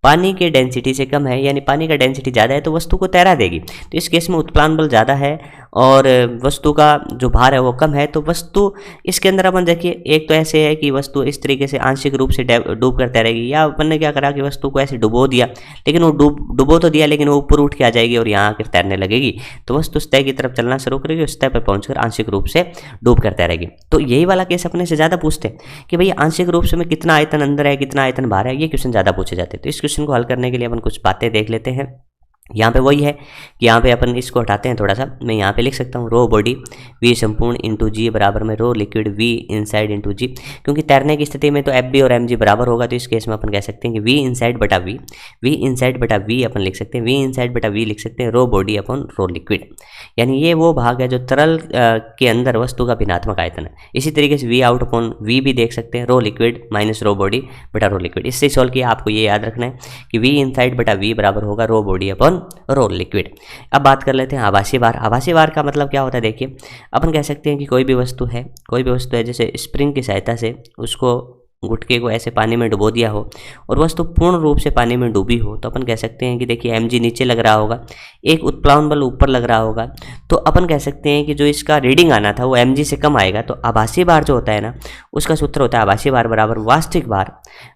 पानी के डेंसिटी से कम है, यानी पानी का डेंसिटी ज़्यादा है तो वस्तु को तैरा देगी। तो इस केस में उत्प्लावन बल ज़्यादा है और वस्तु का जो भार है वो कम है, तो वस्तु इसके अंदर अपन देखिए, एक तो ऐसे है कि वस्तु इस तरीके से आंशिक रूप से डूब कर तैरेगी, या अपन ने क्या करा कि वस्तु को ऐसे डुबो दिया, लेकिन वो डुबो तो दिया लेकिन वो ऊपर उठ के आ जाएगी और यहाँ आकर तैरने लगेगी, तो वस्तु सतह की तरफ चलना शुरू करेगी, उस सतह पर पहुँचकर आंशिक रूप से डूब कर तैरेगी। तो यही वाला केस अपने से ज़्यादा पूछते हैं कि भैया आंशिक रूप से में कितना आयतन अंदर है, कितना आयतन बाहर है, ये क्वेश्चन ज़्यादा पूछे जाते हैं। तो इस क्वेश्चन को हल करने के लिए अपन कुछ बातें देख लेते हैं। यहाँ पे वही है कि यहाँ पे अपन इसको हटाते हैं थोड़ा सा, मैं यहाँ पे लिख सकता हूँ रो बॉडी V संपूर्ण इंटू जी बराबर में rho liquid V inside into G, क्योंकि तैरने की स्थिति में तो FB और mg बराबर होगा, तो इस केस में अपन कह सकते हैं कि V इनसाइड बटा V अपन लिख सकते हैं, V इनसाइड बटा V लिख सकते हैं रो बॉडी अपॉन रो लिक्विड, यानी ये वो भाग है जो तरल के अंदर वस्तु का भिन्नात्मक आयतन है। इसी तरीके से V आउट अपॉन V भी देख सकते हैं, रो लिक्विड माइनस रो बॉडी बटा रो लिक्विड। इससे सॉल्व किया, आपको ये याद रखना है कि V इनसाइड बटा V बराबर होगा रो बॉडी अपॉन रो लिक्विड। अब बात कर लेते हैं आभासी भार। आभासी भार का मतलब क्या होता है, देखिए अपन कह सकते हैं कि कोई भी वस्तु है जैसे स्प्रिंग की सहायता से उसको गुटके को ऐसे पानी में डुबो दिया हो और वस्तु पूर्ण रूप से पानी में डूबी हो, तो अपन कह सकते हैं कि देखिए mg नीचे लग रहा होगा, एक उत्प्लावन बल ऊपर लग रहा होगा, तो अपन कह सकते हैं कि जो इसका रीडिंग आना था वो mg से कम आएगा। तो आभासी भार जो होता है ना, उसका सूत्र होता है आभासी भार बराबर वास्तविक भार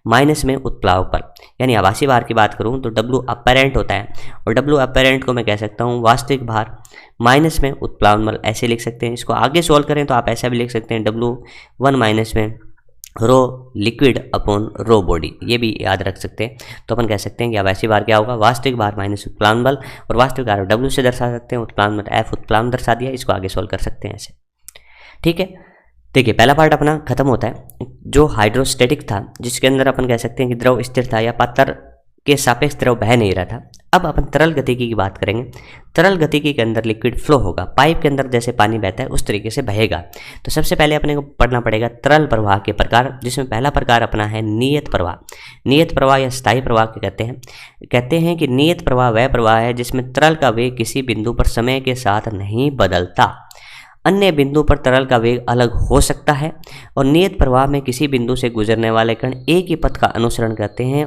माइनस में उत्प्लावक बल। यानी आभासी भार की बात करूँ तो W अपैरेंट होता है, और W अपैरेंट को मैं कह सकता हूँ वास्तविक भार माइनस में उत्प्लावन बल, ऐसे लिख सकते हैं। इसको आगे सॉल्व करें तो आप ऐसा भी लिख सकते हैं W1 माइनस में rho liquid upon rho body, ये भी याद रख सकते हैं। तो अपन कह सकते हैं कि आभासी भार क्या होगा, वास्तविक भार माइनस उत्प्लावन बल, और वास्तविक भार W से दर्शा सकते हैं, उत्प्लावन बल F उत्प्लावन दर्शा दिया, इसको आगे सॉल्व कर सकते हैं ऐसे। ठीक है, देखिए पहला पार्ट अपना खत्म होता है जो हाइड्रोस्टैटिक था, जिसके अंदर अपन कह सकते हैं कि द्रव स्थिर था या पात्र के सापेक्ष द्रव बह नहीं रहा था। अब अपन तरल गतिकी की बात करेंगे। तरल गतिकी के अंदर लिक्विड फ्लो होगा, पाइप के अंदर जैसे पानी बहता है उस तरीके से बहेगा। तो सबसे पहले अपने को पढ़ना पड़ेगा तरल प्रवाह के प्रकार, जिसमें पहला प्रकार अपना है नियत प्रवाह। नियत प्रवाह या स्थायी प्रवाह कहते हैं कि नियत प्रवाह वह प्रवाह है जिसमें तरल का वेग किसी बिंदु पर समय के साथ नहीं बदलता। अन्य बिंदु पर तरल का वेग अलग हो सकता है, और नियत प्रवाह में किसी बिंदु से गुजरने वाले कण एक ही पथ का अनुसरण करते हैं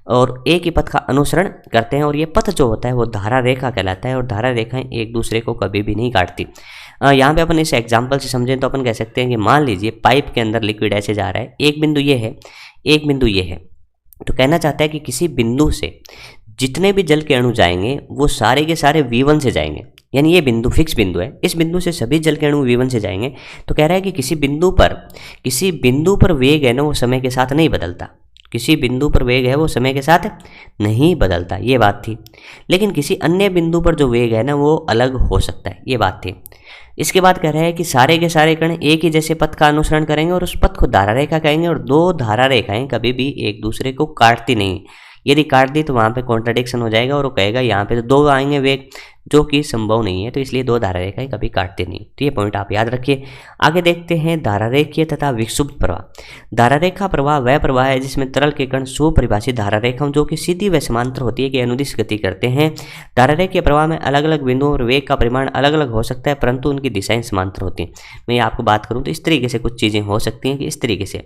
और एक ही पथ का अनुसरण करते हैं, और ये पथ जो होता है वो धारा रेखा कहलाता है, और धारा रेखाएं एक दूसरे को कभी भी नहीं काटती। यहाँ पे अपन इस एग्जाम्पल से समझें तो अपन कह सकते हैं कि मान लीजिए पाइप के अंदर लिक्विड ऐसे जा रहा है, एक बिंदु ये है, एक बिंदु ये है। तो कहना चाहता है कि किसी बिंदु से जितने भी जल के अणु जाएंगे वो सारे के सारे V1 से जाएंगे, यानी ये बिंदु फिक्स बिंदु है, इस बिंदु से सभी जल के अणु V1 से जाएंगे। तो कह रहा है कि किसी बिंदु पर वेग है ना वो समय के साथ नहीं बदलता, किसी बिंदु पर वेग है वो समय के साथ नहीं बदलता, ये बात थी। लेकिन किसी अन्य बिंदु पर जो वेग है ना वो अलग हो सकता है, ये बात थी। इसके बाद कह रहा है कि सारे के सारे कण एक ही जैसे पथ का अनुसरण करेंगे और उस पथ को धारा रेखा कहेंगे, और दो धारा रेखाएं कभी भी एक दूसरे को काटती नहीं। यदि काट दी तो वहाँ पे कॉन्ट्राडिक्शन हो जाएगा और वो कहेगा यहाँ पे तो दो आएंगे वेग, जो कि संभव नहीं है, तो इसलिए दो धारा रेखाएं कभी काटती नहीं। तो ये पॉइंट आप याद रखिए। आगे देखते हैं धारा रेखीय तथा विक्षुब्ध प्रवाह। धारा रेखा प्रवाह वह प्रवाह है जिसमें तरल के कण सुपरिभाषित धारा रेखाओं जो कि सीधी व समांतर होती है कि अनुदिश गति करते हैं। धारा रेखीय प्रवाह में अलग अलग बिंदुओं और वेग का परिमाण अलग अलग हो सकता है, परंतु उनकी दिशाएं समांतर होती हैं। मैं आपको बात करूँ तो इस तरीके से कुछ चीज़ें हो सकती हैं कि इस तरीके से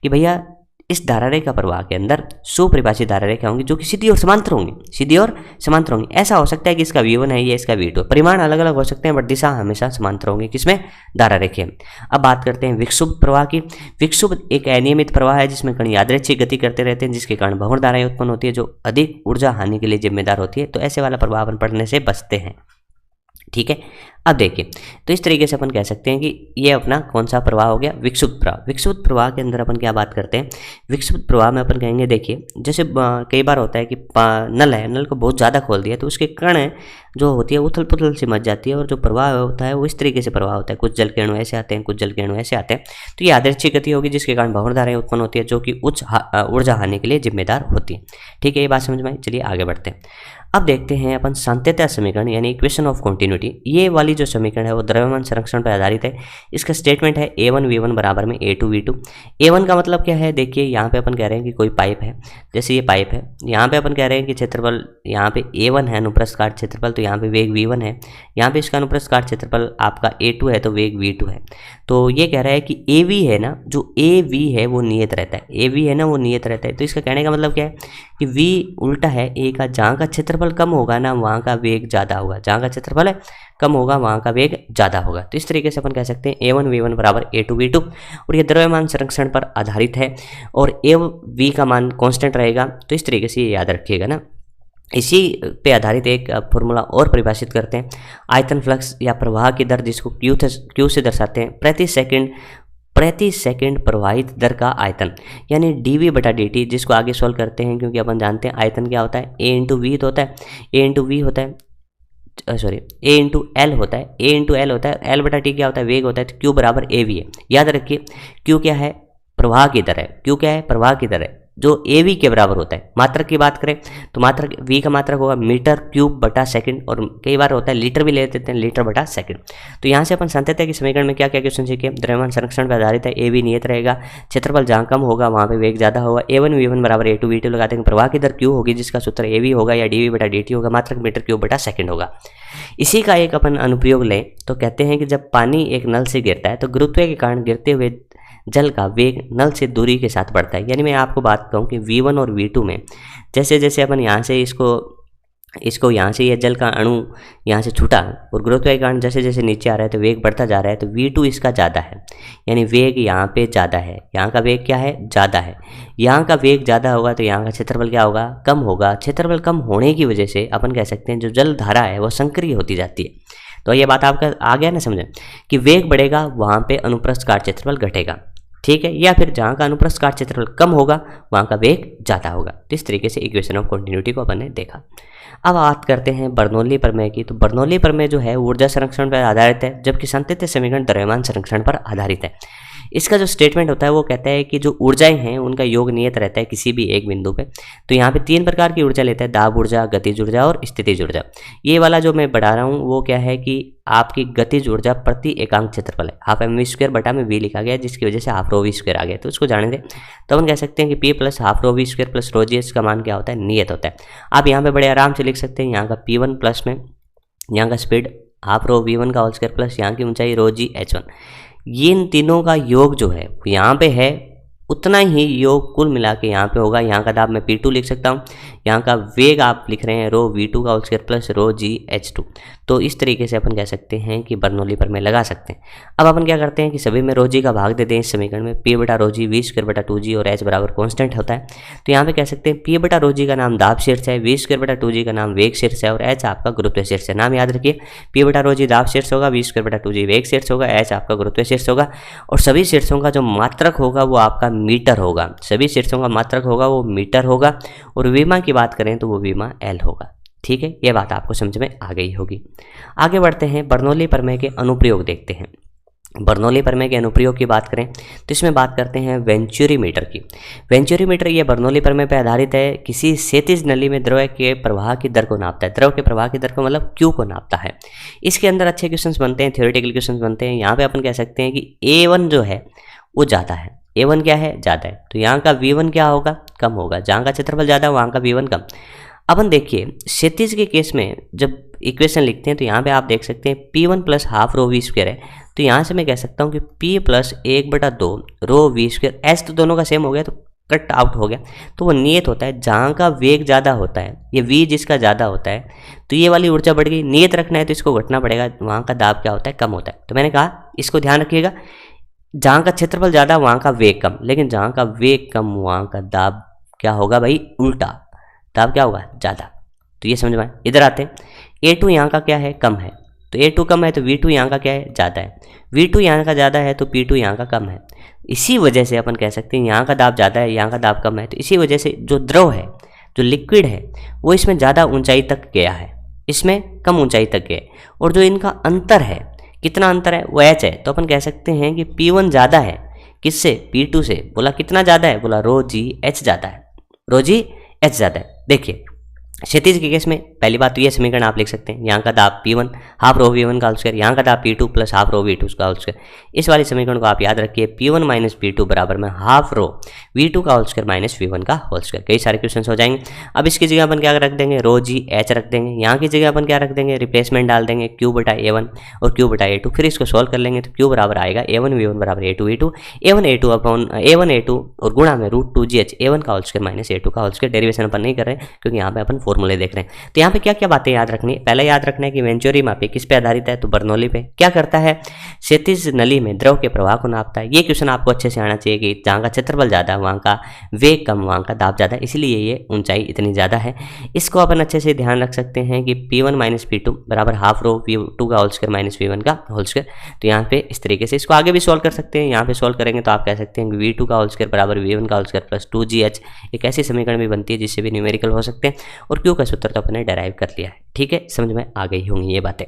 कि भैया इस धारा रेखा प्रवाह के अंदर सुपरिभाषित धारा रेखा होंगी जो कि सीधी और समांतर होंगी, सीधी और समांतर होंगी। ऐसा हो सकता है कि इसका V1 है या इसका V2, परिमाण अलग अलग हो सकते हैं बट दिशा हमेशा समांतर होंगी, किसमें, धारा रेखा में। अब बात करते हैं विक्षुब्ध प्रवाह की। विक्षुब्ध एक अनियमित प्रवाह है जिसमें कण यादृच्छिक गति करते रहते हैं, जिसके कारण भंगुर धाराएं उत्पन्न होती है जो अधिक ऊर्जा हानि के लिए जिम्मेदार होती है। तो ऐसे वाला प्रवाह अपन पढ़ने से बचते हैं, ठीक है। अब देखिए, तो इस तरीके से अपन कह सकते हैं कि ये अपना कौन सा प्रवाह हो गया, विक्षुब्ध प्रवाह। विक्षुब्ध प्रवाह के अंदर अपन क्या बात करते हैं, विक्षुब्ध प्रवाह में अपन कहेंगे देखिए, जैसे कई बार होता है कि नल है, नल को बहुत ज़्यादा खोल दिया तो उसके कण जो होती है उथल पुथल से मच जाती है, और जो प्रवाह होता है वो इस तरीके से प्रवाह होता है, कुछ जल के अणु ऐसे आते हैं, कुछ जल के अणु ऐसे आते हैं। तो ये यादृच्छिक गति होगी जिसके कारण भंगुर धाराएं उत्पन्न होती है जो कि उच्च ऊर्जा हानि के लिए जिम्मेदार होती है, ठीक है। ये बात समझ में आई, चलिए आगे बढ़ते हैं। अब देखते हैं अपन सांतत्य समीकरण यानी इक्वेशन ऑफ कंटिन्यूटी। ये वाली जो समीकरण है वो द्रव्यमान संरक्षण पर आधारित है। इसका स्टेटमेंट है A1V1 बराबर में A2V2। A1 का मतलब क्या है, देखिए यहाँ पे अपन कह रहे हैं कि कोई पाइप है, जैसे ये पाइप है, यहाँ पे अपन कह रहे हैं कि क्षेत्रफल यहाँ पे A1 है अनुप्रस्थ काट क्षेत्रफल, तो यहाँ पे वेग V1 है, यहाँ पे इसका अनुप्रस्थ काट क्षेत्रफल आपका A2 है तो वेग V2 है। तो ये कह रहा है कि AV है ना, जो AV है वो नियत रहता है, AV है ना वो नियत रहता है। तो इसका कहने का मतलब क्या है कि V उल्टा है A का, जहाँ का क्षेत्रफल कम होगा ना वहाँ का वेग ज़्यादा होगा, जहाँ का क्षेत्रफल है कम होगा वहाँ का वेग ज़्यादा होगा। तो इस तरीके से अपन कह सकते हैं A1V1 बराबर A2V2, और ये द्रव्यमान संरक्षण पर आधारित है और AV का मान कांस्टेंट रहेगा। तो इस तरीके से ये याद रखिएगा ना। इसी पे आधारित एक फॉर्मूला और परिभाषित करते हैं, आयतन फ्लक्स या प्रवाह की दर जिसको Q से दर्शाते हैं, प्रति सेकंड प्रवाहित दर का आयतन, यानी dV/dt, जिसको आगे सॉल्व करते हैं क्योंकि अपन जानते हैं आयतन क्या होता है, A इंटू वी होता है, A इंटू वी होता है, सॉरी A इंटू एल होता है, A इंटू एल होता है, L/T क्या होता है, वेग होता है, तो Q बराबर AV है। याद रखिए Q क्या है, प्रवाह की दर है, Q क्या है, प्रवाह की दर है जो AV के बराबर होता है। मात्रक की बात करें तो मात्रक V का मात्रक होगा मीटर क्यूब बटा सेकंड, और कई बार होता है लीटर भी ले लेते हैं, लीटर बटा सेकंड। तो यहाँ से अपन सांतत्य के समीकरण में क्या क्या क्वेश्चन सीखे, द्रव्यमान संरक्षण पर आधारित है, AV नियत रहेगा, क्षेत्रफल जहाँ कम होगा वहाँ पे वेग ज़्यादा होगा, A1V1 बराबर A2V2 लगाते हैं, प्रवाह की दर Q होगी जिसका सूत्र AV होगा या dV/dt होगा, मात्रक मीटर क्यूब बटा सेकंड होगा। इसी का एक अपन अनुप्रयोग लें तो कहते हैं कि जब पानी एक नल से गिरता है तो गुरुत्व के कारण गिरते हुए जल का वेग नल से दूरी के साथ बढ़ता है। यानी मैं आपको बात कहूँ कि V1 और V2 में जैसे जैसे अपन यहाँ से इसको यहाँ से यह जल का अणु यहाँ से छूटा और गुरुत्व के कारण जैसे जैसे नीचे आ रहा है तो वेग बढ़ता जा रहा है, तो V2 इसका ज़्यादा है, यानी वेग यहाँ पे ज़्यादा है, यहाँ का वेग क्या है, ज़्यादा है। यहाँ का वेग ज़्यादा होगा तो यहाँ का क्षेत्रफल क्या होगा, कम होगा। क्षेत्रफल कम होने की वजह से अपन कह सकते हैं जो जल धारा है वो संक्रिय होती जाती है। तो ये बात आपका आ गया ना समझे कि वेग बढ़ेगा वहाँ पे अनुप्रस्थ काट क्षेत्रफल घटेगा, ठीक है, या फिर जहाँ का अनुप्रस्थ काट क्षेत्रफल कम होगा वहाँ का वेग ज़्यादा होगा। तो इस तरीके से इक्वेशन ऑफ कंटिन्यूटी को अपन ने देखा। अब बात करते हैं बर्नौली प्रमेय की। तो बर्नौली प्रमेय जो है ऊर्जा संरक्षण पर आधारित है, जबकि सांतत्य समीकरण द्रव्यमान संरक्षण पर आधारित है। इसका जो स्टेटमेंट होता है वो कहता है कि जो ऊर्जाएं हैं उनका योग नियत रहता है किसी भी एक बिंदु पे। तो यहाँ पे 3 प्रकार की ऊर्जा लेता है, दाब ऊर्जा, गतिज ऊर्जा और स्थितिज ऊर्जा। ये वाला जो मैं बढ़ा रहा हूँ वो क्या है कि आपकी गतिज ऊर्जा प्रति एकांक क्षेत्रफल है, हाफ mv² बटा में v लिखा गया जिसकी वजह से हाफ ρv² आ गया, तो उसको जाने दें। तो अपन कह सकते हैं कि P plus half ρv² plus ρgs का मान क्या होता है, नियत होता है। आप यहाँ पे बड़े आराम से लिख सकते हैं, यहाँ का P1 प्लस में यहाँ का स्पीड हाफ ρv1 का होल स्क्वायर प्लस यहाँ की ऊंचाई ρg h1, ये इन तीनों का योग जो है यहाँ पे है उतना ही योग कुल मिला के यहाँ पे होगा। यहाँ का दाब मैं P2 लिख सकता हूँ, यहाँ का वेग आप लिख रहे हैं रो V2 का होल स्क्वायर प्लस रो GH2। तो इस तरीके से अपन कह सकते हैं कि बर्नौली प्रमेय लगा सकते हैं। अब अपन क्या करते हैं कि सभी में रो जी का भाग देते हैं इस समीकरण में, P बटा रो जी V²/2G और H बराबर कॉन्स्टेंट होता है। तो यहाँ पे कह सकते हैं P बटा रो जी का नाम दाब शीर्ष है, V²/2G का नाम वेग शीर्ष है और H आपका गुरुत्व शीर्ष है। नाम याद रखिए, P बटा रो जी दाब शीर्ष होगा, V²/2G वेग शीर्ष होगा, H आपका गुरुत्व शीर्ष होगा और सभी शीर्षों का जो मात्रक होगा वो आपका मीटर होगा। सभी शीर्षों का मात्रक होगा वो मीटर होगा और विमा की बात करें तो वो विमा L होगा। ठीक है, ये बात आपको समझ में आ गई होगी। आगे बढ़ते हैं, बर्नौली प्रमेय के अनुप्रयोग देखते हैं। बर्नौली प्रमेय के अनुप्रयोग की बात करें तो इसमें बात करते हैं वेंचुरी मीटर की। वेंचुरी मीटर ये बर्नौली प्रमेय पर आधारित है। किसी क्षैतिज नली में द्रव के प्रवाह की दर को नापता है। द्रव के प्रवाह की दर को मतलब Q को नापता है। इसके अंदर अच्छे क्वेश्चंस बनते हैं, थ्योरेटिकल क्वेश्चंस बनते हैं। यहाँ पे अपन कह सकते हैं कि A1 जो है वो ज़्यादा है। A1 क्या है? ज़्यादा है। तो यहाँ का V1 क्या होगा? कम होगा। जहाँ का क्षेत्रफल ज़्यादा वहाँ का V1 कम। अपन देखिए क्षैतिज के केस में जब इक्वेशन लिखते हैं तो यहाँ पे आप देख सकते हैं P1 plus half rho V² है। तो यहाँ से मैं कह सकता हूँ कि P प्लस 1/2 रो V²। S तो दोनों का सेम हो गया तो कट आउट हो गया। तो वो नियत होता है जहाँ का वेग ज़्यादा होता है, ये V जिसका ज़्यादा होता है तो ये वाली ऊर्जा बढ़ गई। नियत रखना है तो इसको घटना पड़ेगा, वहाँ का दाब क्या होता है? कम होता है। तो मैंने कहा इसको ध्यान रखिएगा, जहाँ का क्षेत्रफल ज़्यादा वहाँ का वेग कम, लेकिन जहाँ का वेग कम वहाँ का दाब क्या होगा भाई? उल्टा। दाब क्या होगा? ज़्यादा। तो ये समझ में। इधर आते हैं, A2 यहाँ का क्या है? कम है। तो A2 कम है तो V2 यहाँ का क्या है? ज़्यादा है। V2 यहाँ का ज़्यादा है तो P2 यहाँ का कम है। इसी वजह से अपन कह सकते हैं यहाँ का दाब ज़्यादा है, यहाँ का दाब कम है। तो इसी वजह से जो द्रव है, जो लिक्विड है, वो इसमें ज़्यादा ऊंचाई तक गया है, इसमें कम ऊंचाई तक गया। और जो इनका अंतर है, कितना अंतर है? वो H है। तो अपन कह सकते हैं कि P1 ज़्यादा है किससे? P2 से। बोला कितना ज़्यादा है? बोला रो GH ज़्यादा है। रो GH ज़्यादा है। देखिए क्षैतिज के केस में पहली बात तो ये समीकरण आप लिख सकते हैं, यहाँ का दाब P1 हाफ रो V1 का होल स्क्वायर, यहाँ का दाब P2 plus half rho V2 का होल स्क्वायर। इस वाले समीकरण को आप याद रखिए, P1 माइनस P2 बराबर में हाफ रो V2 का होल स्क्वायर माइनस V1 का होल स्क्वायर। कई सारे क्वेश्चन हो जाएंगे। अब इसकी जगह अपन क्या रख देंगे? रो GH रख देंगे। यहाँ की जगह अपन क्या रख देंगे? रिप्लेसमेंट डाल देंगे Q बटा A1 और Q बटा A2। फिर इसको सॉल्व कर लेंगे तो Q बराबर आएगा A1 V1 बराबर A2 V2, A1 A2 upon A1 A2 और गुणा में √2GH A1 का होल स्क्वायर माइनस A2 का होल स्क्वायर। डेरिवेशन अपन नहीं कर रहे हैं क्योंकि यहाँ पे अपन फॉर्मूले देख रहे हैं। तो यहाँ पे क्या क्या बातें याद रखनी है? पहले याद रखना है कि वेंचुरी मापी किस पे आधारित है? तो बर्नौली पे। क्या करता है? क्षैतिज नली में द्रव के प्रवाह को नापता है। ये क्वेश्चन आपको अच्छे से आना चाहिए कि जहाँ का क्षेत्रफल ज़्यादा है वहाँ का वेग कम, वहाँ का दाब ज़्यादा, इसलिए ये ऊंचाई इतनी ज़्यादा है। इसको अपन अच्छे से ध्यान रख सकते हैं कि P1 माइनस P2 बराबर हाफ रो V2 का होल स्क्वायर माइनस V1 का होल स्क्वायर। तो यहाँ पे इस तरीके से इसको आगे भी सॉल्व कर सकते हैं। यहाँ पे सॉल्व करेंगे तो आप कह सकते हैं कि V2 का होल स्क्वायर बराबर V1 का होल स्क्वायर प्लस 2GH। एक ऐसी समीकरण भी बनती है जिससे भी न्यूमेरिकल हो सकते हैं। और Q का सूत्र तो अपने डेराइव कर लिया है। ठीक है, समझ में आ गई होंगी ये बातें।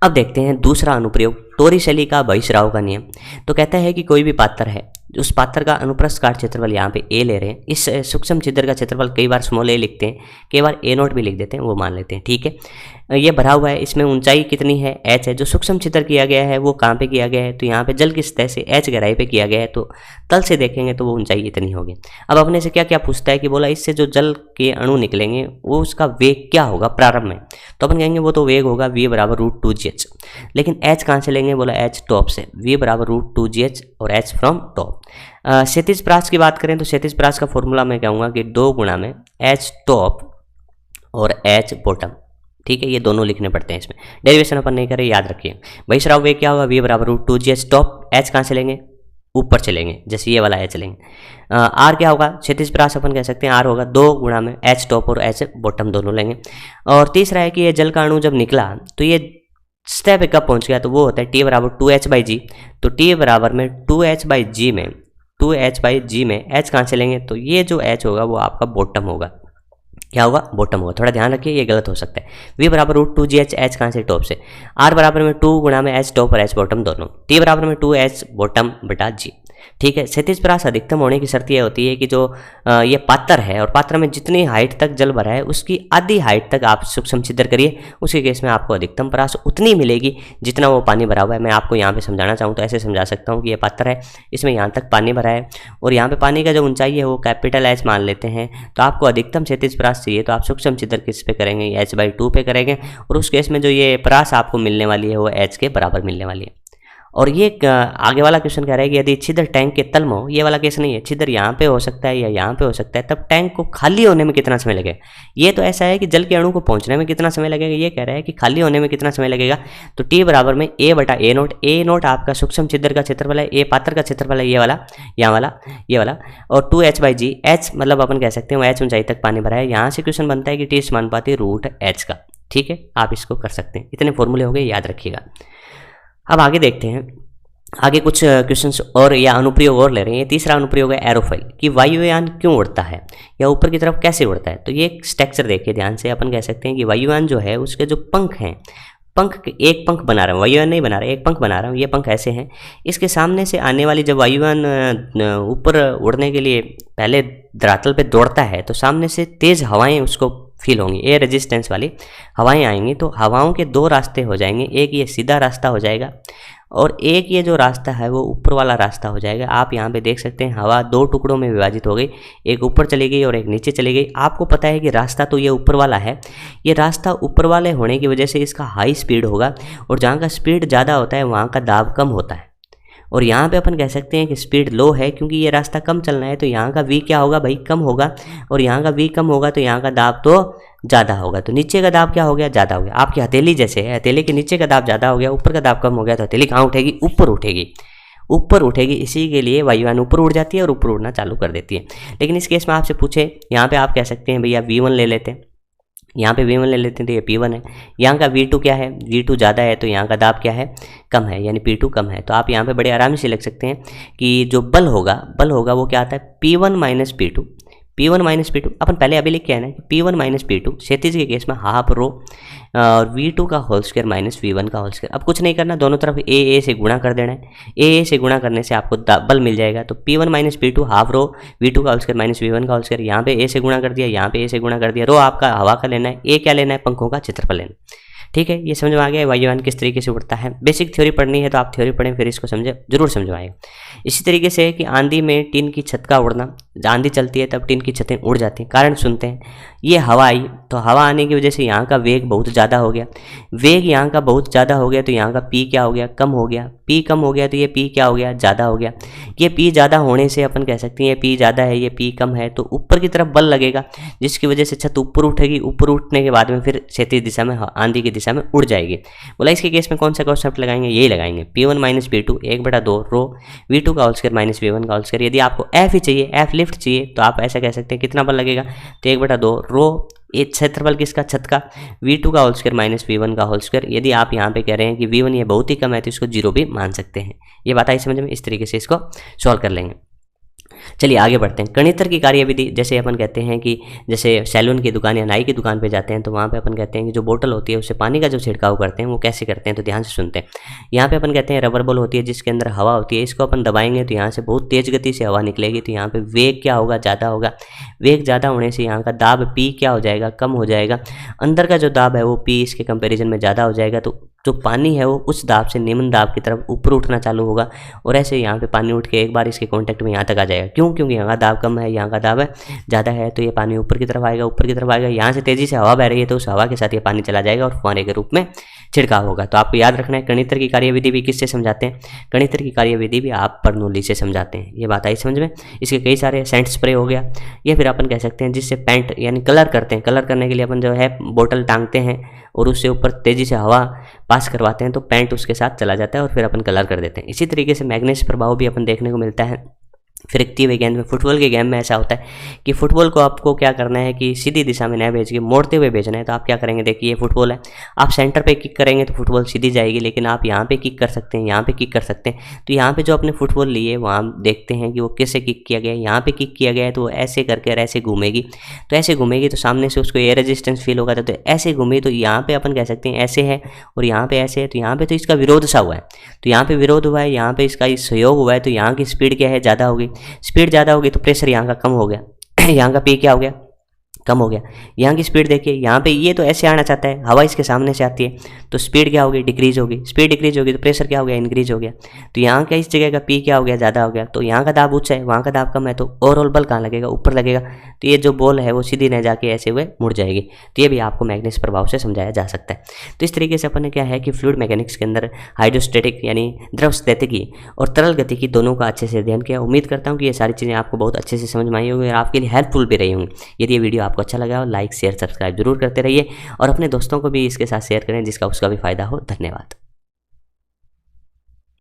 अब देखते हैं दूसरा अनुप्रयोग, टोरिसेली का बहिस्राव का नियम। तो कहता है कि कोई भी पात्र है, उस पात्र का अनुप्रस्थ काट क्षेत्रफल यहाँ पे A ले रहे हैं। इस सूक्ष्म छिद्र का क्षेत्रफल कई बार स्मॉल a लिखते हैं, कई बार A0 भी लिख देते हैं, वो मान लेते हैं। ठीक है, ये भरा हुआ है, इसमें ऊंचाई कितनी है? H है। जो सूक्ष्म छिद्र किया गया है वो कहाँ पे किया गया है? तो यहाँ पे जल की सतह से H गहराई पे किया गया है। तो तल से देखेंगे तो वो ऊंचाई इतनी होगी। अब अपने से क्या क्या पूछता है कि बोला इससे जो जल के अणु निकलेंगे वो उसका वेग क्या होगा प्रारंभ में? तो अपन कहेंगे वो तो वेग होगा V बराबर √2GH। लेकिन H कहाँ से लेंगे? बोला H टॉप से, V बराबर √2GH और H फ्रॉम टॉप। क्षैतिज परास की बात करें तो क्षैतिज परास का फॉर्मूला मैं कहूँगा कि 2 गुणा में H टॉप और H बॉटम। ठीक है, ये दोनों लिखने पड़ते हैं इसमें, डेरिवेशन अपन नहीं करें, याद रखिए। बहिस्राव वेग क्या होगा? V बराबर √2GH टॉप। H कहाँ से लेंगे? ऊपर चलेंगे, जैसे ये वाला H लेंगे। R क्या होगा? क्षैतिज परास अपन कह सकते हैं R होगा 2 गुणा में H टॉप और H बॉटम दोनों लेंगे। और तीसरा है कि ये जल का अणु जब निकला तो ये सतह पे कब पहुंच गया? तो वो होता है T बराबर 2H/G। तो T बराबर में 2H/G में H कहाँ से लेंगे? तो ये जो H होगा वो आपका बॉटम होगा। क्या होगा? बॉटम होगा। थोड़ा ध्यान रखिए, ये गलत हो सकता है। V बराबर √2GH, H कहाँ से? टॉप से। R बराबर में 2 गुणा में H टॉप और H बॉटम दोनों। T बराबर में 2H बॉटम बटा G। ठीक है, क्षैतिज परास अधिकतम होने की शर्त यह होती है कि जो ये पात्र है और पात्र में जितनी हाइट तक जल भरा है उसकी आधी हाइट तक आप सूक्ष्म छिद्र करिए, उसके केस में आपको अधिकतम परास उतनी मिलेगी जितना वो पानी भरा हुआ है। मैं आपको यहाँ पे समझाना चाहूँ तो ऐसे समझा सकता हूँ कि ये पात्र है, इसमें यहाँ तक पानी भरा है और यहाँ पे पानी का जो ऊंचाई है वो कैपिटल H मान लेते हैं। तो आपको अधिकतम क्षैतिज परास चाहिए तो आप सूक्ष्म छिद्र किस पे करेंगे? H/2 पे करेंगे और उस केस में जो ये परास आपको मिलने वाली है वो H के बराबर मिलने वाली है। और ये आगे वाला क्वेश्चन कह रहा है कि यदि छिद्र टैंक के तल में हो, ये वाला केस नहीं है, छिद्र यहाँ पे हो सकता है या यहाँ पे हो सकता है, तब टैंक को खाली होने में कितना समय लगेगा। ये तो ऐसा है कि जल के अणु को पहुँचने में कितना समय लगेगा, ये कह रहा है कि खाली होने में कितना समय लगेगा। तो टी बराबर में ए बटा ए नोट, ए नोट आपका सूक्ष्म छिद्र का क्षेत्रफल है, ए पात्र का क्षेत्रफल है, ये वाला यहाँ वाला ये वाला, और 2h/g, एच मतलब अपन कह सकते हैं एच ऊंचाई तक पानी भरा है। यहाँ से क्वेश्चन बनता है कि टी समानुपाती √h का। ठीक है, आप इसको कर सकते हैं, इतने फॉर्मूले हो गए, याद रखिएगा। अब आगे देखते हैं, आगे कुछ क्वेश्चंस और या अनुप्रयोग और ले रहे हैं। तीसरा अनुप्रयोग है एरोफॉइल, कि वायुयान क्यों उड़ता है या ऊपर की तरफ कैसे उड़ता है। तो ये स्ट्रक्चर देखिए ध्यान से, अपन कह सकते हैं कि वायुयान जो है उसके जो पंख हैं, पंख एक पंख बना रहा हूँ, वायुयान नहीं बना रहा, एक पंख बना रहा हूँ, ये पंख ऐसे हैं। इसके सामने से आने वाली जब वायुयान ऊपर उड़ने के लिए पहले धरातल पे दौड़ता है तो सामने से तेज़ हवाएं उसको फील होंगी, एयर रेजिस्टेंस वाली हवाएं आएंगी। तो हवाओं के दो रास्ते हो जाएंगे, एक ये सीधा रास्ता हो जाएगा और एक ये जो रास्ता है वो ऊपर वाला रास्ता हो जाएगा। आप यहाँ पे देख सकते हैं हवा दो टुकड़ों में विभाजित हो गई, एक ऊपर चली गई और एक नीचे चली गई। आपको पता है कि रास्ता तो ये ऊपर वाला है, ये रास्ता ऊपर वाले होने की वजह से इसका हाई स्पीड होगा, और जहाँ का स्पीड ज़्यादा होता है वहाँ का दाब कम होता है। और यहाँ पे अपन कह सकते हैं कि स्पीड लो है क्योंकि ये रास्ता कम चलना है, तो यहाँ का v क्या होगा भाई, कम होगा, और यहाँ का v कम होगा तो यहाँ का दाब तो ज़्यादा होगा। तो नीचे का दाब क्या हो गया, ज़्यादा हो गया। आपकी हथेली जैसे है, हथेली के नीचे का दाब ज़्यादा हो गया, ऊपर का दाब कम हो गया, तो हथेली कहाँ उठेगी, ऊपर उठेगी, ऊपर उठेगी। इसी के लिए वायुयान ऊपर उड़ जाती है और ऊपर उड़ना चालू कर देती है। लेकिन इस केस में आपसे पूछे, यहाँ पे आप कह सकते हैं भैया v1 ले लेते हैं, यहाँ पे v1 ले लेते हैं तो ये p1 है। यहाँ का v2 क्या है, v2 ज़्यादा है तो यहाँ का दाब क्या है, कम है, यानी p2 कम है। तो आप यहाँ पे बड़े आराम से लिख सकते हैं कि जो बल होगा वो क्या आता है, p1 minus p2, p1 minus p2। अपन पहले अभी लिख के आए ना कि p1 माइनस p2, क्षैतिज के केस में हाफ रो और v2 का होल स्क्वायर माइनस v1 का होल स्क्वायर। अब कुछ नहीं करना, दोनों तरफ a से गुणा कर देना है, a से गुणा करने से आपको बल मिल जाएगा। तो p1 minus p2 half rho v2 का होल स्क्वायर माइनस v1 का होल स्क्वायर, यहाँ पे a से गुणा कर दिया, यहाँ पे a से गुणा कर दिया। रो आपका हवा का लेना है, a क्या लेना है, पंखों का क्षेत्रफल लेना है। ठीक है, ये समझ में आ गया वायुयान किस तरीके से उड़ता है। बेसिक थ्योरी पढ़नी है तो आप थ्योरी पढ़ें, फिर इसको समझे, जरूर समझ में आएगा। इसी तरीके से कि आंधी में टीन की छत का उड़ना, आंधी चलती है तब टीन की छतें उड़ जाती हैं। कारण सुनते हैं, ये हवा आई तो हवा आने की वजह से यहाँ का वेग बहुत ज़्यादा हो गया, वेग यहाँ का बहुत ज़्यादा हो गया तो यहाँ का पी क्या हो गया, कम हो गया, पी कम हो गया तो ये पी क्या हो गया, ज़्यादा हो गया। ये पी ज़्यादा होने से अपन कह सकते हैं ये पी ज़्यादा है, ये पी कम है, तो ऊपर की तरफ बल लगेगा जिसकी वजह से छत ऊपर उठेगी, ऊपर उठने के बाद में फिर क्षैतिज दिशा में, आंधी की दिशा में उड़ जाएगी। बोला इसके केस में कौन सा कॉन्सेप्ट लगाएंगे, यही लगाएंगे, p1 माइनस p2 1/2 रो v2 का होल स्क्वायर माइनस v1 का होल स्क्वायर। यदि आपको f ही चाहिए, f लिफ्ट चाहिए, तो आप ऐसा कह सकते हैं कितना बल लगेगा, तो 1/2 रो ये क्षेत्रफल किसका, छत का, v2 का होल स्क्वायर माइनस v1 का होल स्क्वायर। यदि आप यहाँ पे कह रहे हैं कि v1 ये बहुत ही कम है तो इसको 0 भी मान सकते हैं। ये बात आई समझ में, इस तरीके से इसको सॉल्व कर लेंगे। चलिए आगे बढ़ते हैं। कणित्र की कार्यविधि, जैसे अपन कहते हैं कि जैसे सैलून की दुकान या नाई की दुकान पे जाते हैं तो वहाँ पे अपन कहते हैं कि जो बोतल होती है उससे पानी का जो छिड़काव करते हैं वो कैसे करते हैं, तो ध्यान से सुनते हैं। यहाँ पे अपन कहते हैं रबर बॉल होती है जिसके अंदर हवा होती है, इसको अपन दबाएंगे तो यहाँ से बहुत तेज़ गति से हवा निकलेगी, तो यहाँ पे वेग क्या होगा, ज़्यादा होगा। वेग ज़्यादा होने से यहाँ का दाब पी क्या हो जाएगा, कम हो जाएगा। अंदर का जो दाब है वो पी इसके कंपेरिजन में ज़्यादा हो जाएगा, तो जो पानी है वो उस दाब से निम्न दाब की तरफ ऊपर उठना चालू होगा, और ऐसे यहाँ पे पानी उठ के एक बार इसके कांटेक्ट में यहाँ तक आ जाएगा। क्यों, क्योंकि यहाँ का दाब कम है, यहाँ का दाब है ज़्यादा है, तो ये पानी ऊपर की तरफ आएगा, ऊपर की तरफ आएगा। यहाँ से तेज़ी से हवा बह रही है तो उस हवा के साथ ये पानी चला जाएगा और फुहारे के रूप में छिड़काव होगा। तो आपको याद रखना है कणित्र की कार्यविधि भी किससे समझाते हैं, कणित्र की कार्यविधि भी आप बर्नौली से समझाते हैं। ये बात आई समझ में। इसके कई सारे सेंट स्प्रे हो गया, या फिर अपन कह सकते हैं जिससे पेंट यानी कलर करते हैं, कलर करने के लिए अपन जो है बोतल टांगते हैं और उससे ऊपर तेज़ी से हवा पास करवाते हैं तो पेंट उसके साथ चला जाता है और फिर अपन कलर कर देते हैं। इसी तरीके से मैग्नेस प्रभाव भी अपन देखने को मिलता है फिरकती हुए गेंद में। फुटबॉल के गेम में ऐसा होता है कि फुटबॉल को आपको क्या करना है कि सीधी दिशा में न भेज के मोड़ते हुए भेजना है, तो आप क्या करेंगे, देखिए ये फुटबॉल है, आप सेंटर पे किक करेंगे तो फुटबॉल सीधी जाएगी, लेकिन आप यहाँ पे किक कर सकते हैं, यहाँ पे किक कर सकते हैं। तो यहाँ पे जो अपने फुटबॉल लिए वहाँ देखते हैं कि वो कैसे किक किया गया है। यहाँ पे किक किया गया है तो वो ऐसे करके और ऐसे घूमेगी, तो ऐसे घूमेगी तो सामने से उसको एयर रेजिस्टेंस फील होगा, तो ऐसे घूमेगी। तो यहाँ पे अपन कह सकते हैं ऐसे है और यहाँ पे ऐसे है, तो यहाँ पे तो इसका विरोध सा हुआ है, तो यहाँ पे विरोध हुआ है, यहाँ पे इसका सहयोग हुआ है, तो यहाँ की स्पीड क्या है, ज़्यादा होगी। स्पीड ज़्यादा होगी तो प्रेशर यहाँ का कम हो गया, यहाँ का पी क्या हो गया, कम हो गया। यहाँ की स्पीड देखिए, यहाँ पे ये तो ऐसे आना चाहता है, हवा इसके सामने से आती है, तो स्पीड क्या होगी, डिक्रीज होगी। स्पीड डिक्रीज होगी तो प्रेशर क्या हो गया, इंक्रीज हो गया। तो यहाँ का इस जगह का पी क्या हो गया, ज़्यादा हो गया, तो यहाँ का दाब ऊँचा है, वहाँ का दाब कम है, तो ओवरऑल बल कहाँ लगेगा, ऊपर लगेगा। तो ये जो बॉल है वो सीधी न जाके ऐसे हुए मुड़ जाएगी। तो ये भी आपको मैग्नेटिक प्रभाव से समझाया जा सकता है। तो इस तरीके से अपन ने क्या है कि फ्लूइड मैकेनिक्स के अंदर हाइड्रोस्टैटिक यानी द्रव स्थितिकी और तरल गतिकी दोनों का अच्छे से अध्ययन किया। उम्मीद करता हूँ कि ये सारी चीज़ें आपको बहुत अच्छे से समझ में आई होंगी और आपके लिए हेल्पफुल भी रही होंगी। यदि ये वीडियो आपको अच्छा लगा हो, लाइक शेयर सब्सक्राइब जरूर करते रहिए और अपने दोस्तों को भी इसके साथ शेयर करें जिसका उसका भी फायदा हो। धन्यवाद।